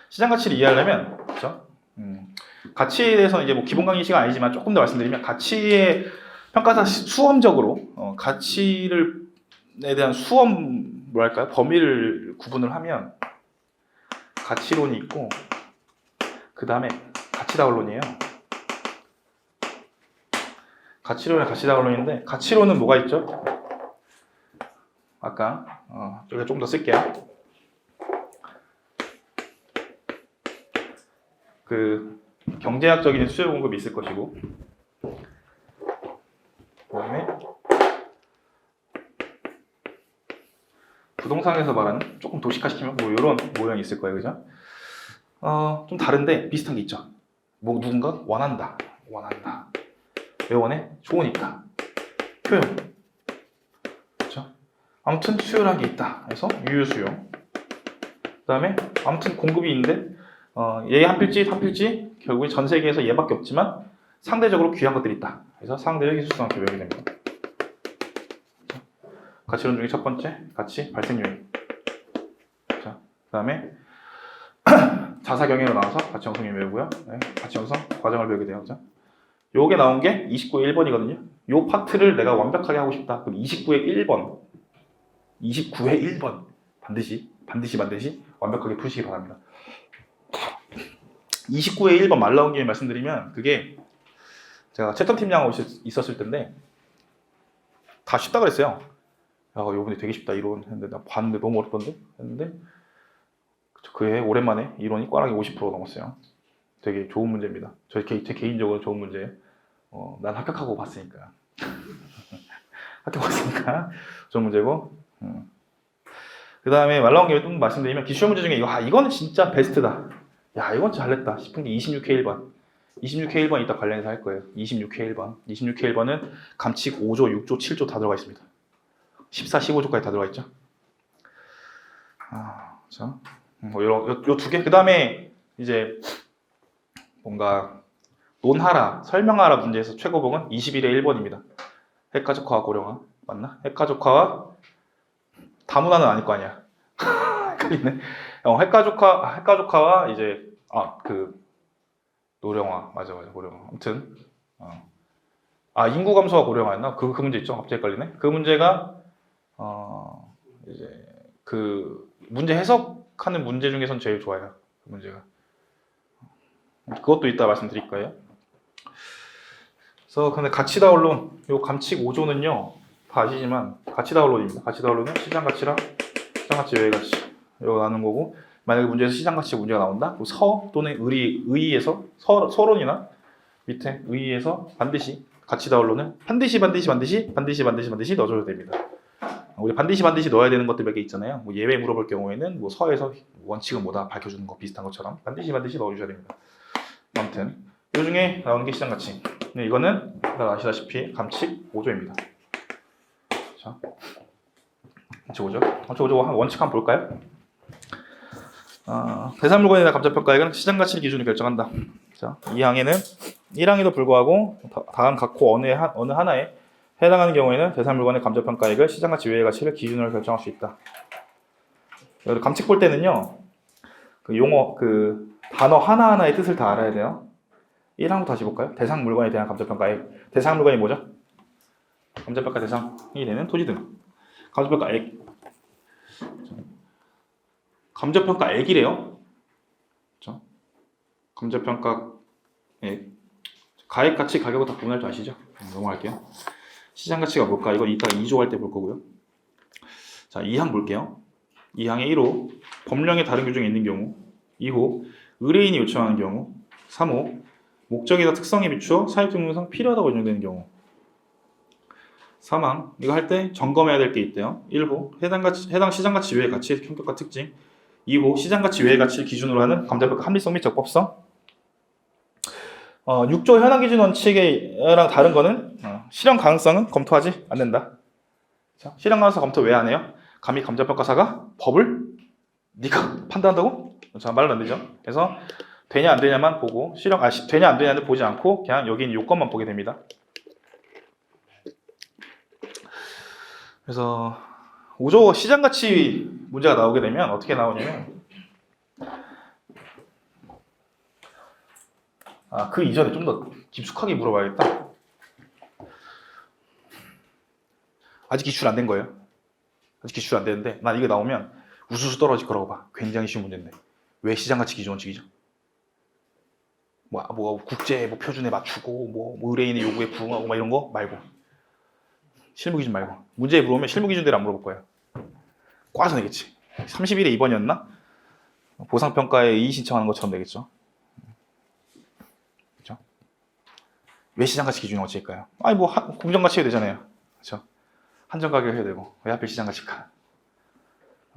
시장 가치를 이해하려면, 그렇죠? 가치에 대해서 이제 뭐 기본 강의 시간 아니지만 조금 더 말씀드리면 가치의 평가사 수험적으로 가치에 대한 수험 뭐랄까요 범위를 구분을 하면 가치론이 있고 그 다음에 가치다원론이에요. 가치론은 가치다원론인데 가치론은 뭐가 있죠? 아까 여기가 좀 더 쓸게요. 그 경제학적인 수요 공급이 있을 것이고 그다음에 부동산에서 말하는 조금 도식화시키면 뭐 이런 모양이 있을 거예요, 그죠? 좀 다른데 비슷한 게 있죠. 뭐 누군가 원한다. 왜 원해? 좋으니까. 표현. 그렇죠? 아무튼 수요라는 게 있다. 그래서 유효수요. 그다음에 아무튼 공급이 있는데 얘 한 필지 결국에 전 세계에서 얘밖에 없지만 상대적으로 귀한 것들이 있다. 그래서 상대적 희소성 이렇게 외우게 됩니다. 가치론 중에 첫 번째 가치 발생 요인. 자, 그다음에 자사 경영으로 나와서 가치 형성이 외우고요. 네, 가치 형성 과정을 배우게 돼요. 그죠? 요게 나온 게 29의 1번이거든요. 요 파트를 내가 완벽하게 하고 싶다. 그럼 29의 1번. 29의 1번. 반드시 완벽하게 푸시기 바랍니다. 29의 1번 말 나온 김에 말씀드리면 그게 제가 채점 팀장하고 있었을 텐데 다 쉽다 그랬어요. 야, 요번에 되게 쉽다 이론 했는데 나 봤는데 너무 어렵던데 했는데 그해 오랜만에 이론이 꽈락이 50% 넘었어요. 되게 좋은 문제입니다. 제 개인적으로 좋은 문제. 난 합격하고 봤으니까. 좋은 문제고. 그 다음에 말 나온 김에 좀 말씀드리면 기출문 문제 중에 이거는 진짜 베스트다. 야, 이건 잘했다 싶은 게 26회 1번. 26회 1번 이따 관련해서 할 거예요. 26회 1번. 26회 1번은 감칙 5조, 6조, 7조 다 들어가 있습니다. 14, 15조까지 다 들어가 있죠. 자, 요 두 개. 그 다음에 이제 뭔가 논하라, 설명하라 문제에서 최고봉은 21회 1번입니다. 핵가족화와 고령화. 맞나? 핵가족화와 다문화는 아닐 거 아니야. 헷갈리네. 핵가족화와 이제 노령화. 맞아 고령화. 아무튼 인구 감소와 고령화였나? 그 문제 있죠. 갑자기 헷갈리네. 그 문제가 이제 그 문제 해석하는 문제 중에선 제일 좋아요. 그 문제가. 그것도 이따 말씀드릴 거예요. 그래서 근데 가치다 원론, 요 감칙 5조는요 다 아시지만 가치다 원론입니다. 가치다 원론은 시장 가치랑 시장 가치 외의 가치 이거 나눈 거고, 만약에 문제에서 시장 가치 문제가 나온다, 서 또는 의의에서 서론이나 밑에 의의에서 반드시 가치다 원론은 반드시 넣어줘야 됩니다. 우리 반드시 넣어야 되는 것들 몇 개 있잖아요. 뭐 예외 물어볼 경우에는 뭐 서에서 원칙은 뭐다 밝혀주는 거 비슷한 것처럼 반드시 넣어주셔야 됩니다. 아무튼 이 중에 나오는 게 시장 가치. 이거는 아시다시피 감칙 5조입니다. 자, 감칙 5조 한 원칙 한번 볼까요? 대상 물건에 대한 감정평가액은 시장 가치를 기준으로 결정한다. 자, 이 항에는 1항에도 불구하고 다음 각호 어느 하나에 해당하는 경우에는 대상 물건의 감정평가액을 시장 가치 외의 가치를 기준으로 결정할 수 있다. 감칙 볼 때는요, 그 용어 단어 하나하나의 뜻을 다 알아야 돼요. 1항부터 다시 볼까요? 대상 물건에 대한 감정평가액. 대상 물건이 뭐죠? 감정평가 대상이 되는 토지 등. 감정평가액. 감정평가액이래요. 그렇죠? 감정평가액. 가액, 가치, 가격을 다 구분할 줄 아시죠? 넘어갈게요. 시장 가치가 뭘까? 이건 이따 2조 할 때 볼 거고요. 자, 2항 볼게요. 2항의 1호, 법령의 다른 규정이 있는 경우. 2호, 의뢰인이 요청하는 경우. 3호, 목적이나 특성에 비추어 사익증명상 필요하다고 인정되는 경우. 3항, 이거 할 때 점검해야 될 게 있대요. 1호, 해당 시장가치 외의 가치의 성격과 특징. 2호, 시장가치 외의 가치를 기준으로 하는 감정평가 합리성 및 적법성. 6조 현황 기준 원칙이랑 다른 거는 실현 가능성은 검토하지 않는다. 실현 가능성 검토 왜 안 해요? 감히 감정평가사가 법을 네가 판단한다고? 자, 말은 안 되죠. 그래서 되냐 안 되냐만 보고 되냐 안 되냐는 보지 않고 그냥 여기 있는 요건만 보게 됩니다. 그래서 5조 시장가치 문제가 나오게 되면 어떻게 나오냐면, 그 이전에 좀 더 깊숙하게 물어봐야겠다. 아직 기출 안 된 거예요. 아직 기출 안 되는데 난 이거 나오면 우수수 떨어질 거라고 봐. 굉장히 쉬운 문제인데 왜 시장가치 기준 원칙이죠? 뭐 국제 뭐 표준에 맞추고 뭐 의뢰인의 요구에 부응하고 막 이런 거 말고, 실무 기준 말고 문제에 물어보면 실무 기준대로 안 물어볼 거예요. 꽈서 내겠지. 31회 2번이었나? 보상평가에 이의 신청하는 것처럼 되겠죠. 그렇죠? 왜 시장가치 기준이 원칙일까요? 뭐 공정가치 해야 되잖아요. 그렇죠? 한정가격 해야 되고 왜 하필 시장가치일까?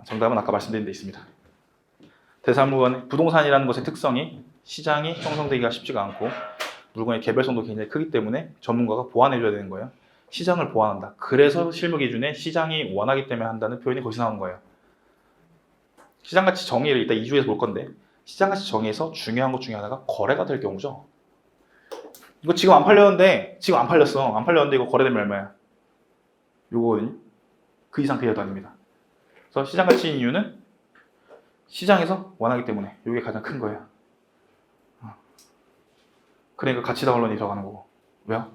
정답은 아까 말씀드린 데 있습니다. 대상물건 부동산이라는 것의 특성이 시장이 형성되기가 쉽지가 않고 물건의 개별성도 굉장히 크기 때문에 전문가가 보완해줘야 되는 거예요. 시장을 보완한다. 그래서 실무 기준에 시장이 원하기 때문에 한다는 표현이 거기서 나온 거예요. 시장가치 정의를 이따 2주에서 볼 건데, 시장가치 정의에서 중요한 것 중에 하나가 거래가 될 경우죠. 이거 지금 안 팔렸는데, 지금 안 팔렸어. 안 팔렸는데 이거 거래되면 얼마야? 요거는 그 이상 그 이하도 아닙니다. 그래서 시장가치인 이유는 시장에서 원하기 때문에 이게 가장 큰 거예요. 그러니까 가치다 원론이 들어가는 거고. 왜요?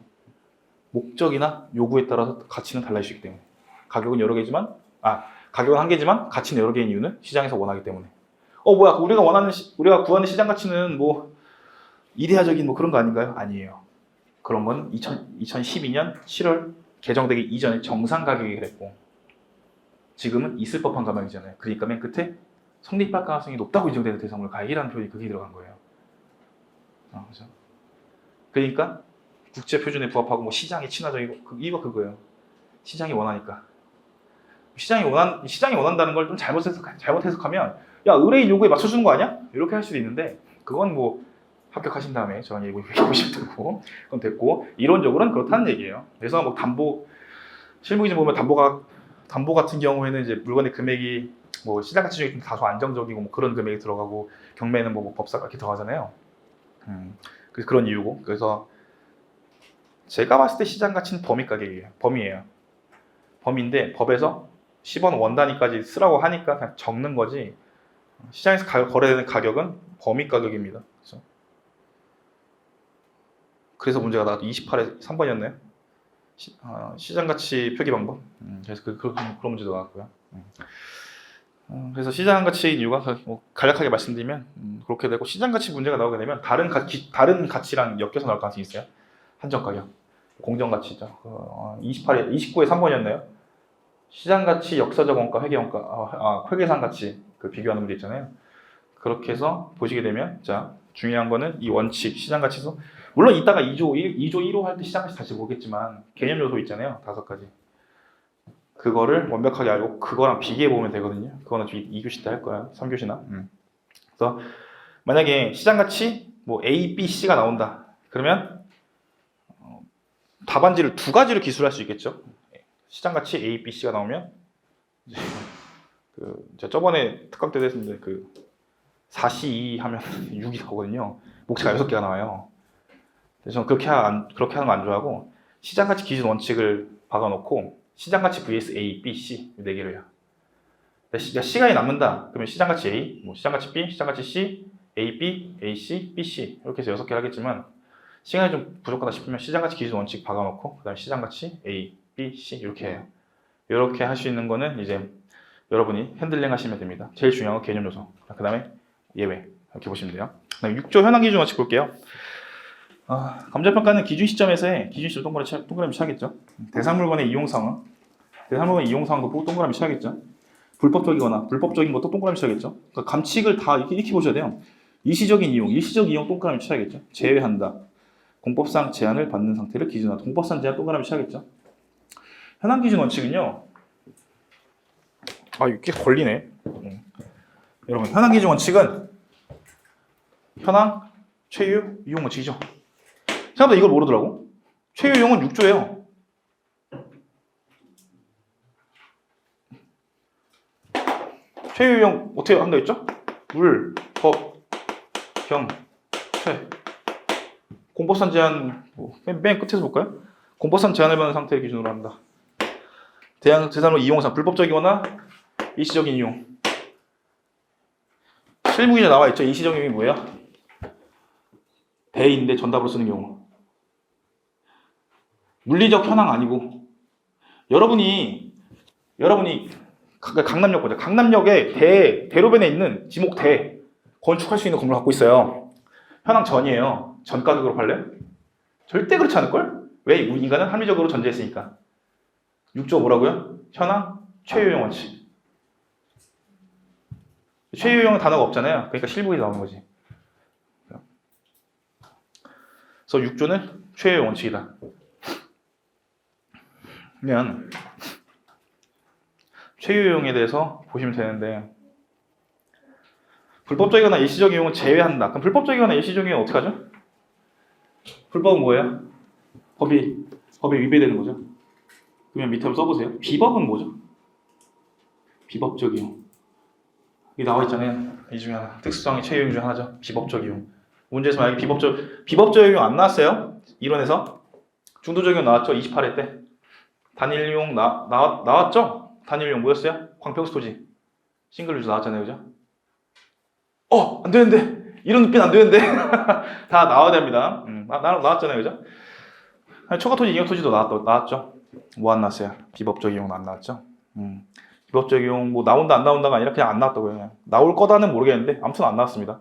목적이나 요구에 따라서 가치는 달라질 수 있기 때문에. 가격은 여러 개지만, 가격은 한 개지만 가치는 여러 개인 이유는 시장에서 원하기 때문에. 뭐야, 우리가 구하는 시장 가치는 뭐 이데아적인 뭐 그런 거 아닌가요? 아니에요. 그런 건 2012년 7월 개정되기 이전에 정상 가격이 그랬고, 지금은 있을 법한 가격이잖아요. 그러니까 맨 끝에 성립할 가능성이 높다고 인정되는 대상물 가액이라는 표현이 그게 들어간 거예요. 그렇죠? 그러니까 국제 표준에 부합하고 뭐 시장이 친화적이고 이거 그거예요. 시장이 원하니까. 시장이 원한다는 걸 좀 잘못 해석하면 야, 의뢰인 요구에 맞춰주는 거 아니야? 이렇게 할 수도 있는데, 그건 뭐 합격하신 다음에 저랑 얘기해보시면 되고, 그건 됐고, 이론적으로는 그렇다는 얘기예요. 그래서 뭐 실무기준 보면 담보 같은 경우에는 이제 물건의 금액이 뭐 시장 가치 중에 좀 다소 안정적이고 뭐 그런 금액이 들어가고, 경매는 뭐 법사가 이렇게 들어가잖아요. 그래서 그런 이유고. 그래서 제가 봤을 때 시장 가치는 범위예요. 범위인데 법에서 10원 원 단위까지 쓰라고 하니까 그냥 적는 거지, 시장에서 거래되는 가격은 범위 가격입니다. 그래서 문제가 나와도 28에 3번이었네요. 시장 가치 표기 방법. 그래서 그런 문제도 나왔고요. 그래서 시장 가치인 이유가 뭐 간략하게 말씀드리면 그렇게 되고, 시장 가치 문제가 나오게 되면 다른 가치랑 엮여서 나올 가능성이 있어요. 한정 가격, 공정 가치죠. 29에 3번이었나요? 시장 가치, 역사적 원가, 회계 원가, 회계상 가치 그 비교하는 문제 있잖아요. 그렇게 해서 보시게 되면, 자, 중요한 거는 이 원칙, 시장 가치에서, 물론 이따가 2조 1호 할 때 시장 가치 다시 보겠지만, 개념 요소 있잖아요. 5가지. 그거를 완벽하게 알고 그거랑 비교해 보면 되거든요. 그거는 2교시 때 할 거야. 3교시나. 그래서 만약에 시장 가치 뭐 A, B, C가 나온다. 그러면 답안지를 2가지로 기술할 수 있겠죠. 시장 가치 A, B, C가 나오면 제가 저번에 특강 때도 했는데 4C 2 하면 6이 나오거든요. 목차가 6개가 나와요. 그래서 저는 그렇게 하는 거 안 좋아하고, 시장 가치 기준 원칙을 박아놓고 시장 가치 vs A, B, C 4개로 해요. 시간이 남는다. 그러면 시장 가치 A, 뭐 시장 가치 B, 시장 가치 C, A, B, A, C, B, C 이렇게 해서 6개를 하겠지만, 시간이 좀 부족하다 싶으면 시장 가치 기준 원칙 박아놓고 그다음에 시장 가치 A, B, C 이렇게 해요. 이렇게 할 수 있는 거는 이제 여러분이 핸들링 하시면 됩니다. 제일 중요한 건 개념 요소. 그 다음에 예외 이렇게 보시면 돼요. 그다음에 6조 현황 기준 원칙 볼게요. 감정평가는 기준 시점에서의 기준 시점 동그라미 쳐야겠죠. 대상 물건의 이용 상황, 대상 물건의 이용 상황도 보고 동그라미 쳐야겠죠. 불법적이거나 불법적인 것도 동그라미 쳐야겠죠. 그러니까 감칙을 다 이렇게 보셔야 돼요. 일시적인 이용, 일시적 이용 동그라미 쳐야겠죠. 제외한다. 공법상 제한을 받는 상태를 기준하다. 공법상 제한 동그라미 쳐야겠죠. 현황 기준 원칙은요. 이게 걸리네. 여러분, 현황 기준 원칙은 현황, 최유, 이용 원칙이죠. 생각보다 이걸 모르더라고. 최유 이용은 6조예요. 최유 이용 어떻게 한다 했죠? 물, 법, 경, 최. 공법상 제한, 맨 끝에서 볼까요? 공법상 제한을 받는 상태를 기준으로 한다. 대상으로 이용상, 불법적이거나 일시적인 이용. 실무기준에 나와 있죠. 일시적인 이용이 뭐예요? 대인데 전답으로 쓰는 경우. 물리적 현황 아니고, 여러분이 강남역 보자. 강남역에 대로변에 있는 지목 대 건축할 수 있는 건물을 갖고 있어요. 현황 전이에요. 전 가격으로 팔래? 절대 그렇지 않을걸? 왜? 우리 인간은 합리적으로 전제했으니까. 6조 뭐라고요? 현황 최유용 원칙. 최유용은 단어가 없잖아요. 그러니까 실무에 나오는 거지. 그래서 6조는 최유용 원칙이다. 그러면 최유용에 대해서 보시면 되는데, 불법적이거나 일시적 이용은 제외한다. 그럼 불법적이거나 일시적 이용은 어떻게 하죠? 불법은 뭐예요? 법이 위배되는 거죠. 그러면 밑에 한번 써보세요. 비법은 뭐죠? 비법적 이용. 여기 나와 있잖아요. 이 중에 하나. 특수성의 최유용 중 하나죠. 비법적 이용. 문제에서 만약에 비법적 이용 안 나왔어요. 이론에서. 중도적 이용 나왔죠. 28회 때. 단일 이용 나왔죠? 단일 이용 뭐였어요? 광평수 토지. 싱글 유저 나왔잖아요. 그죠? 안 되는데. 이런 눕기는 안 되는데. 다 나와야 됩니다. 나왔잖아요. 그죠? 초과 토지, 이용 토지도 나왔죠. 뭐 안 나왔어요? 비법적 이용은 안 나왔죠. 비법적 이용 뭐 나온다 안 나온다가 아니라 그냥 안 나왔다고요. 그냥. 나올 거다는 모르겠는데 아무튼 안 나왔습니다.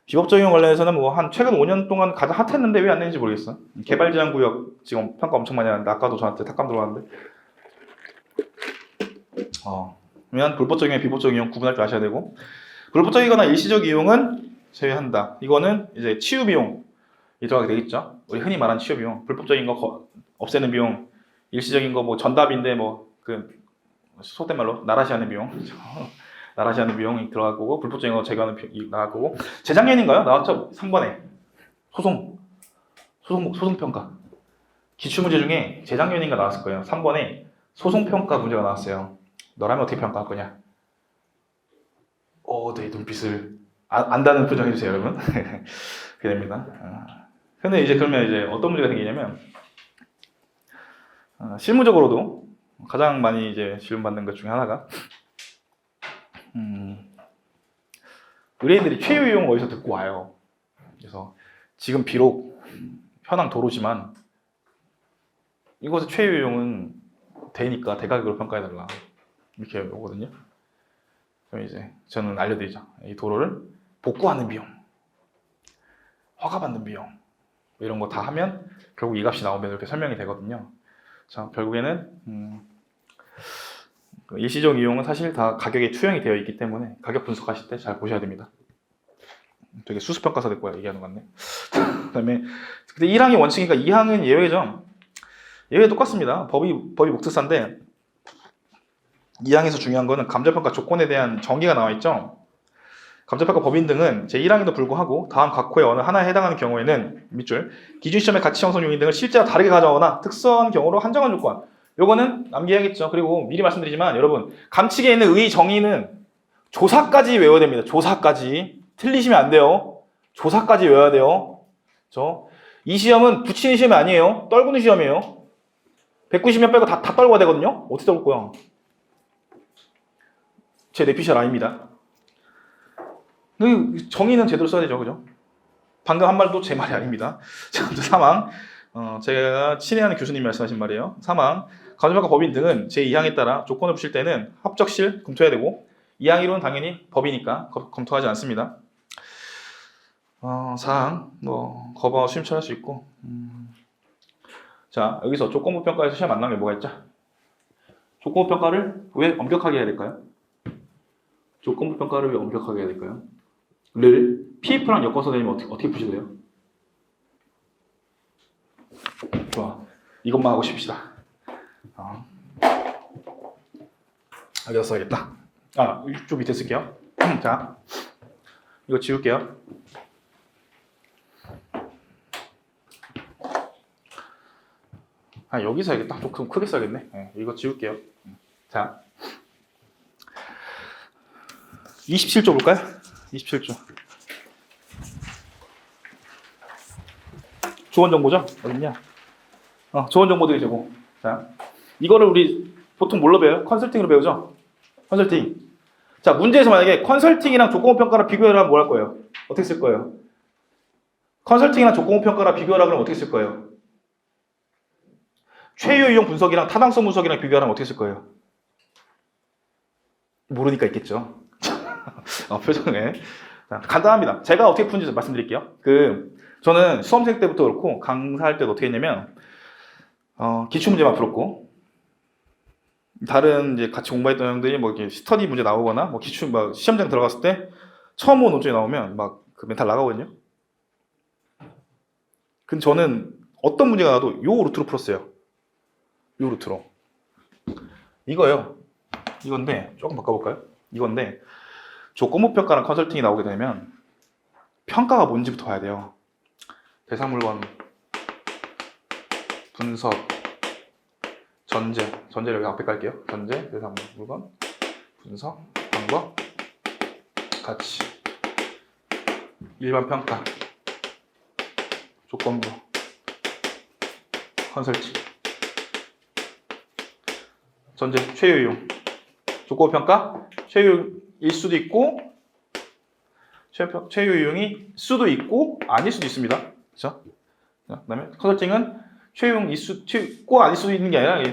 비법적 이용 관련해서는 뭐 한 최근 5년 동안 가장 핫했는데 왜 안 되는지 모르겠어. 개발 제한 구역 지금 평가 엄청 많이 하는데, 아까도 저한테 탁감 들어왔는데. 그러면 불법적 이용, 비법적 이용 구분할 줄 아셔야 되고, 불법적이거나 일시적 이용은 제외한다. 이거는 이제 치유 비용이 들어가게 되겠죠. 우리 흔히 말하는 치유 비용, 불법적인 거 없애는 비용, 일시적인 거 뭐 전답인데 속된 말로 나라시 하는 비용, 나라시 하는 비용이 들어갈 거고, 불법적인 거 제거하는 비용이 나갈 거고. 재작년인가요? 나왔죠? 3번에 소송 평가. 기출문제 중에 재작년인가 나왔을 거예요. 3번에 소송 평가 문제가 나왔어요. 너라면 어떻게 평가할 거냐? 내 눈빛을 안다는 표정 해주세요, 여러분. 그렇게 됩니다. 근데 그러면 어떤 문제가 생기냐면, 실무적으로도 가장 많이 질문받는 것 중에 하나가, 의뢰인들이 최유 이용을 어디서 듣고 와요. 그래서 지금 비록 현황 도로지만 이곳의 최유 이용은 대니까 대가격으로 평가해달라, 이렇게 오거든요. 그럼 이제 저는 알려드리죠. 이 도로를 복구하는 비용, 허가받는 비용 이런 거 다 하면 결국 이 값이 나오면 이렇게 설명이 되거든요. 자, 결국에는 일시적 이용은 사실 다 가격에 투영이 되어 있기 때문에 가격 분석하실 때 잘 보셔야 됩니다. 되게 수수평가서 될 거야 얘기하는 것 같네. 그 다음에 근데 1항이 원칙이니까 2항은 예외죠. 예외 똑같습니다. 법이 목특사인데 2항에서 중요한 거는 감정평가 조건에 대한 정의가 나와 있죠. 감정평가 법인 등은 제1항에도 불구하고 다음 각 호의 어느 하나에 해당하는 경우에는 밑줄 기준시험의 가치 형성 요인 등을 실제와 다르게 가져오거나 특수한 경우로 한정한 조건, 요거는 암기해야겠죠. 그리고 미리 말씀드리지만 여러분 감칙에 있는 의 정의는 조사까지 외워야 됩니다. 조사까지 틀리시면 안 돼요. 조사까지 외워야 돼요. 이 시험은 붙이는 시험이 아니에요. 떨구는 시험이에요. 190명 빼고 다 떨궈야 되거든요. 어떻게 떨굴 거야? 제 내피셜 아닙니다. 정의는 제대로 써야 되죠, 그죠? 방금 한 말도 제 말이 아닙니다. 자, 3항. 제가 친애하는 교수님이 말씀하신 말이에요. 3항. 감정평가 법인 등은 제2항에 따라 조건을 붙일 때는 합적실 검토해야 되고 2항 1호는 당연히 법이니까 검토하지 않습니다. 4항. 거부하고 수임처할 수 있고. 자, 여기서 조건부 평가에서 시험 안 나온 게 뭐가 있죠? 조건부 평가를 왜 엄격하게 해야 될까요? 조건부 평가를 왜 엄격하게 해야 될까요? 를 PF랑 엮어서 내면 어떻게 푸실래요? 좋아. 이것만 하고 싶시다. 여기다 써야겠다. 좀 밑에 쓸게요. 자, 이거 지울게요. 여기서 해야겠다. 좀 크게 써야겠네. 네, 이거 지울게요. 자, 27조 볼까요? 27조. 조언정보죠? 어딨냐? 조언정보들이 제공. 자, 이거를 우리 보통 뭘로 배워요? 컨설팅으로 배우죠? 컨설팅. 자, 문제에서 만약에 컨설팅이랑 조건부 평가랑 비교해라 뭐 할 거예요? 어떻게 쓸 거예요? 컨설팅이랑 조건부 평가랑 비교하라 그러면 어떻게 쓸 거예요? 최유 이용 분석이랑 타당성 분석이랑 비교하라면 어떻게 쓸 거예요? 모르니까 있겠죠. 표정에. 자, 간단합니다. 제가 어떻게 푸는지 말씀드릴게요. 저는 수험생 때부터 그렇고 강사할 때도 어떻게 했냐면 기출문제만 풀었고 다른 이제 같이 공부했던 형들이 뭐 이렇게 스터디 문제 나오거나 뭐 시험장 들어갔을 때 처음 온 논점이 나오면 막 그 멘탈 나가거든요. 근데 저는 어떤 문제가 나도 요 루트로 풀었어요. 요 루트로. 이거요. 이건데 조금 바꿔볼까요? 이건데 조건부 평가랑 컨설팅이 나오게 되면 평가가 뭔지부터 봐야 돼요. 대상물건, 분석, 전제를 여기 앞에 깔게요. 전제, 대상물건, 분석, 방법, 가치, 일반 평가, 조건부, 컨설팅, 전제, 최유용, 조건부 평가, 최유용일 수도 있고 최유용이 수도 있고 아닐 수도 있습니다. 그렇죠? 그다음에 컨설팅은 최유용 꼭 아닐 수도 있는 게 아니라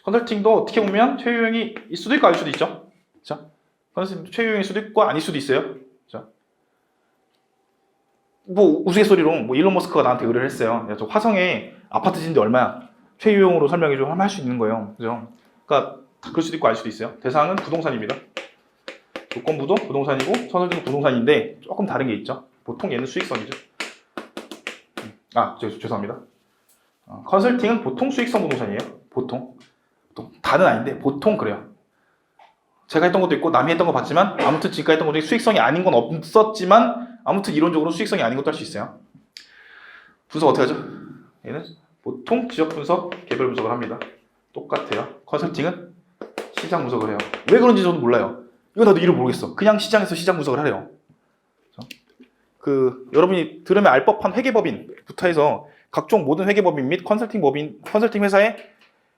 컨설팅도 어떻게 보면 최유용이 있을 수도 있고 아닐 수도 있죠. 그렇죠? 컨설팅 최유용일 수도 있고 아닐 수도 있어요. 그렇죠? 뭐 우스갯소리로 뭐 일론 머스크가 나한테 의뢰를 했어요. 야, 저 화성에 아파트 짓는데 얼마야? 최유용으로 설명해 줘 하면 할 수 있는 거예요. 그죠? 그러니까 그럴 수도 있고 아닐 수도 있어요. 대상은 부동산입니다. 조건부도 부동산이고 컨설팅도 부동산인데 조금 다른 게 있죠. 보통 얘는 수익성이죠. 죄송합니다. 컨설팅은 보통 수익성 부동산이에요. 보통 다는 아닌데 보통 그래요. 제가 했던 것도 있고 남이 했던 거 봤지만 아무튼 지금까지 했던 것 중에 수익성이 아닌 건 없었지만 아무튼 이론적으로 수익성이 아닌 것도 할 수 있어요. 분석 어떻게 하죠? 얘는 보통 지역 분석, 개별 분석을 합니다. 똑같아요. 컨설팅은 시장 분석을 해요. 왜 그런지 저도 몰라요. 이거 나도 이름 모르겠어. 그냥 시장에서 시장 분석을 하래요. 여러분이 들으면 알 법한 회계법인부터 해서 각종 모든 회계법인 및 컨설팅 회사의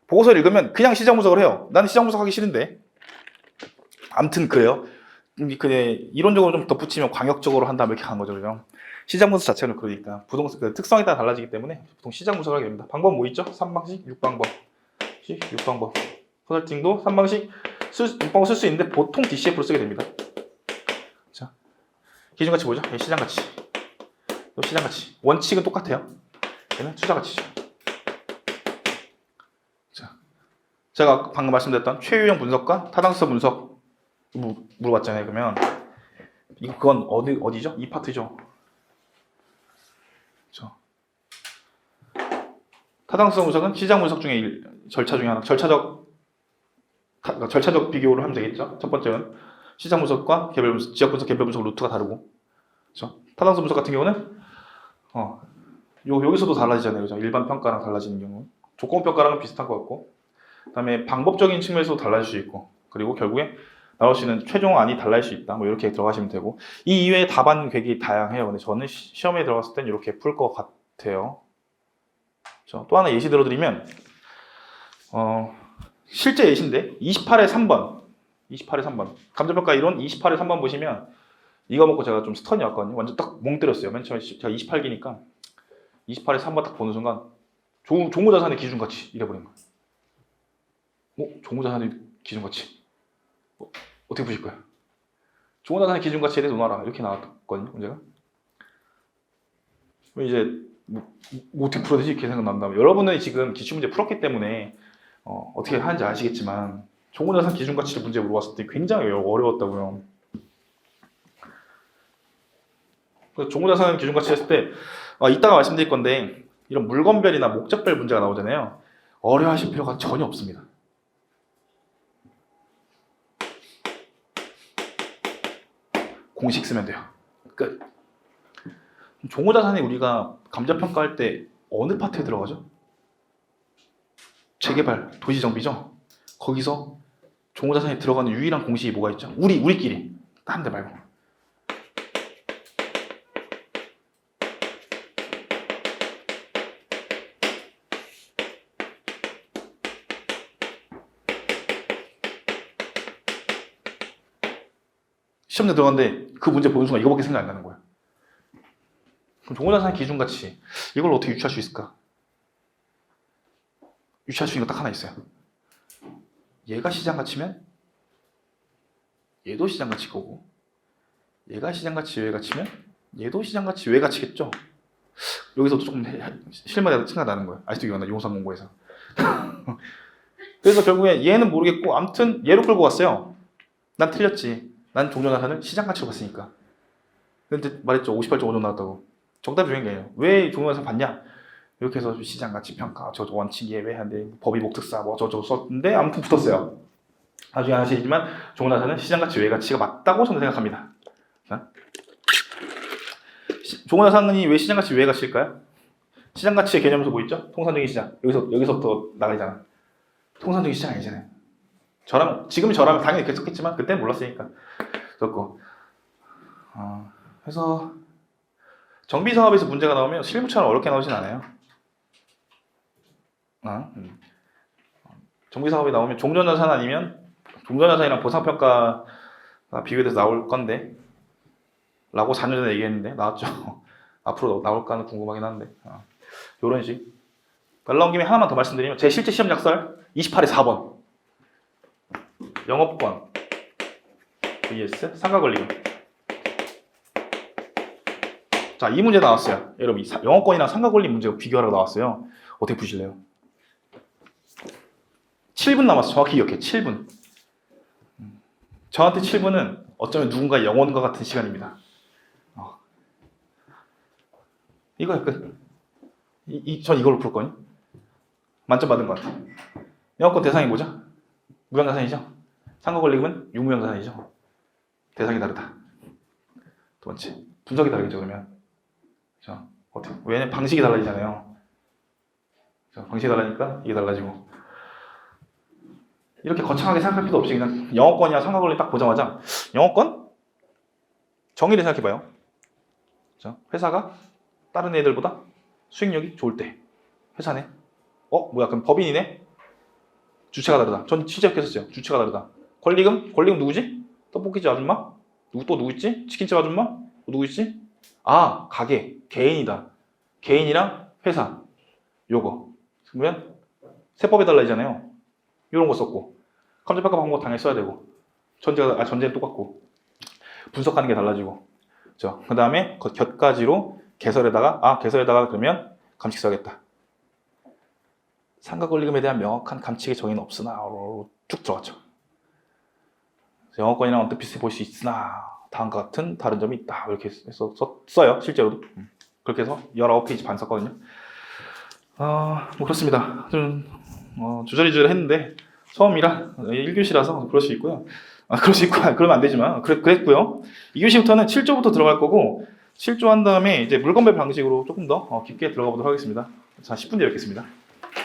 보고서를 읽으면 그냥 시장 분석을 해요. 나는 시장 분석하기 싫은데. 아무튼 그래요. 근데 이론적으로 좀 덧붙이면 광역적으로 한다면 이렇게 가는 거죠. 그죠? 시장 분석 자체는 그러니까 부동산 특성에 따라 달라지기 때문에 보통 시장 분석을 하게 됩니다. 방법 뭐 있죠? 3방식, 6방법. 6방법. 컨설팅도 3방식, 문방구 쓸 수 있는데 보통 DCF로 쓰게 됩니다. 자, 기준가치 뭐죠? 시장가치. 시장가치. 원칙은 똑같아요. 얘는 투자가치죠. 자, 제가 방금 말씀드렸던 최유형 분석과 타당성 분석 물어봤잖아요. 그러면 그건 어디죠? 이 파트죠. 그렇죠. 타당성 분석은 시장 분석 중에 절차 중에 하나. 절차적 비교를 하면 되겠죠. 첫 번째는 시장 분석과 개별 분석, 지역 분석, 개별 분석 루트가 다르고. 그렇죠. 타당성 분석 같은 경우는 여기서도 달라지잖아요. 그죠? 일반 평가랑 달라지는 경우. 조건 평가랑은 비슷한 것 같고. 그다음에 방법적인 측면에서도 달라질 수 있고. 그리고 결국에 나올 수 있는 최종안이 달라질 수 있다. 뭐 이렇게 들어가시면 되고. 이 이외에 답안은 되게 다양해요. 근데 저는 시험에 들어갔을 땐 이렇게 풀 것 같아요. 또 하나 예시 들어드리면 실제 예시인데 28의 3번 감정평가 이론 28의 3번 보시면 이거 먹고 제가 좀 스턴이 왔거든요. 완전 딱 멍 때렸어요. 맨 처음에 제가 28기니까 28의 3번 딱 보는 순간 종무자산의 기준가치 이래버린 거예요. 종무자산의 기준가치 어떻게 보실 거예요? 종무자산의 기준가치에 대해서 논하라 이렇게 나왔거든요. 문제가 이제 어떻게 풀어야 되지? 이렇게 생각난다면 여러분은 지금 기출문제 풀었기 때문에 어떻게 하는지 아시겠지만 종무자산 기준가치를 문제 물어봤을 때 굉장히 어려웠다고요. 그래서 종무자산 기준가치 했을 때 이따가 말씀드릴 건데 이런 물건별이나 목적별 문제가 나오잖아요. 어려워하실 필요가 전혀 없습니다. 공식 쓰면 돼요. 끝. 종무자산이 우리가 감정평가할 때 어느 파트에 들어가죠? 재개발, 도시정비죠? 거기서 종무자산이 들어가는 유일한 공식이 뭐가 있죠? 우리끼리. 딴 데 말고. 시험에 들어갔는데 그 문제 보는 순간 이거밖에 생각 안 나는 거야. 그럼 종무자산 기준가치 이걸 어떻게 유추할 수 있을까? 유추할 수 있는 거 딱 하나 있어요. 얘가 시장가치면 얘도 시장가치 거고 얘가 시장가치 외가치면 얘도 시장가치 외가치겠죠? 여기서도 조금 실마리가 생각나는 거예요. 아직도 기억나 용산 공고에서. 그래서 결국에 얘는 모르겠고 아무튼 얘로 끌고 왔어요. 난 틀렸지. 난 종전자산을 시장가치로 봤으니까. 근데 말했죠. 58.5점 나왔다고. 정답이 중요한 게 아니에요. 왜 종전자산 봤냐? 이렇게 해서 시장가치 평가, 저 원칙 예외한데 법이 목특사 뭐 저거 썼는데 아무튼 붙었어요. 나중에 아시지만 종전자산은 시장가치 외가치가 맞다고 저는 생각합니다. 종전자산이 왜 시장가치 외가치일까요? 시장가치의 개념에서 뭐 있죠? 통상적인 시장. 여기서부터 나가잖아. 통상적인 시장 아니잖아요. 지금 저라면 당연히 그렇게 썼겠지만 그때는 몰랐으니까 썼고. 그래서 정비사업에서 문제가 나오면 실무처럼 어렵게 나오진 않아요. 정비사업이 나오면 종전자산 아니면 종전자산이랑 보상평가가 비교돼서 나올 건데 라고 4년 전에 얘기했는데 나왔죠. 앞으로 나올까는 궁금하긴 한데 요런 식. 말 나온 김에 하나만 더 말씀드리면 제 실제 시험 작설 28의 4번 영업권 vs 상가권리금. 자, 이 문제 나왔어요. 여러분 영업권이랑 상가권리 문제가 비교하라고 나왔어요. 어떻게 푸실래요? 7분 남았어. 정확히 기억해. 7분. 저한테 7분은 어쩌면 누군가의 영혼과 같은 시간입니다. 이거야 끝. 전 이걸로 풀 거니? 만점 받은 것 같아. 영업권 대상이 뭐죠? 무형자산이죠? 상가권리금은 유무형자산이죠? 대상이 다르다. 두 번째, 분석이 다르겠죠 그러면. 그렇죠? 어떻게? 왜냐면 방식이 달라지잖아요. 그렇죠? 방식이 달라지니까 이게 달라지고. 이렇게 거창하게 생각할 필요 없이 그냥 영업권이나 상가권리 딱 보자마자 영업권? 정의를 생각해봐요. 그렇죠? 회사가 다른 애들보다 수익력이 좋을 때 회사네. 뭐야 그럼 법인이네? 주체가 다르다. 전 진짜 이렇게 했었어요. 주체가 다르다. 권리금 누구지? 떡볶이집 아줌마? 누구 있지? 치킨집 아줌마? 누구 있지? 가게 개인이다. 개인이랑 회사 요거 그러면 세법에 달라지잖아요. 이런 거 썼고 감정평가 방법 당연히 써야 되고 전제는 똑같고 분석하는 게 달라지고 그렇죠. 그 다음에 그 곁가지로 개설에다가 그러면 감칙 써야겠다. 상가 권리금에 대한 명확한 감칙의 정의는 없으나 쭉 들어갔죠. 영어권이랑 언뜻 비슷해 보일 수 있으나 다음과 같은 다른 점이 있다. 이렇게 해서 써요. 실제로도. 그렇게 해서 19페이지 반 썼거든요. 뭐 그렇습니다. 좀 주저리주저 했는데 처음이라 1교시라서 그럴 수 있고요. 그럴 수 있고 그러면 안 되지만 그랬고요. 2교시부터는 7조부터 들어갈 거고 7조 한 다음에 이제 물건별 방식으로 조금 더 깊게 들어가 보도록 하겠습니다. 자, 10분 뒤에 뵙겠습니다.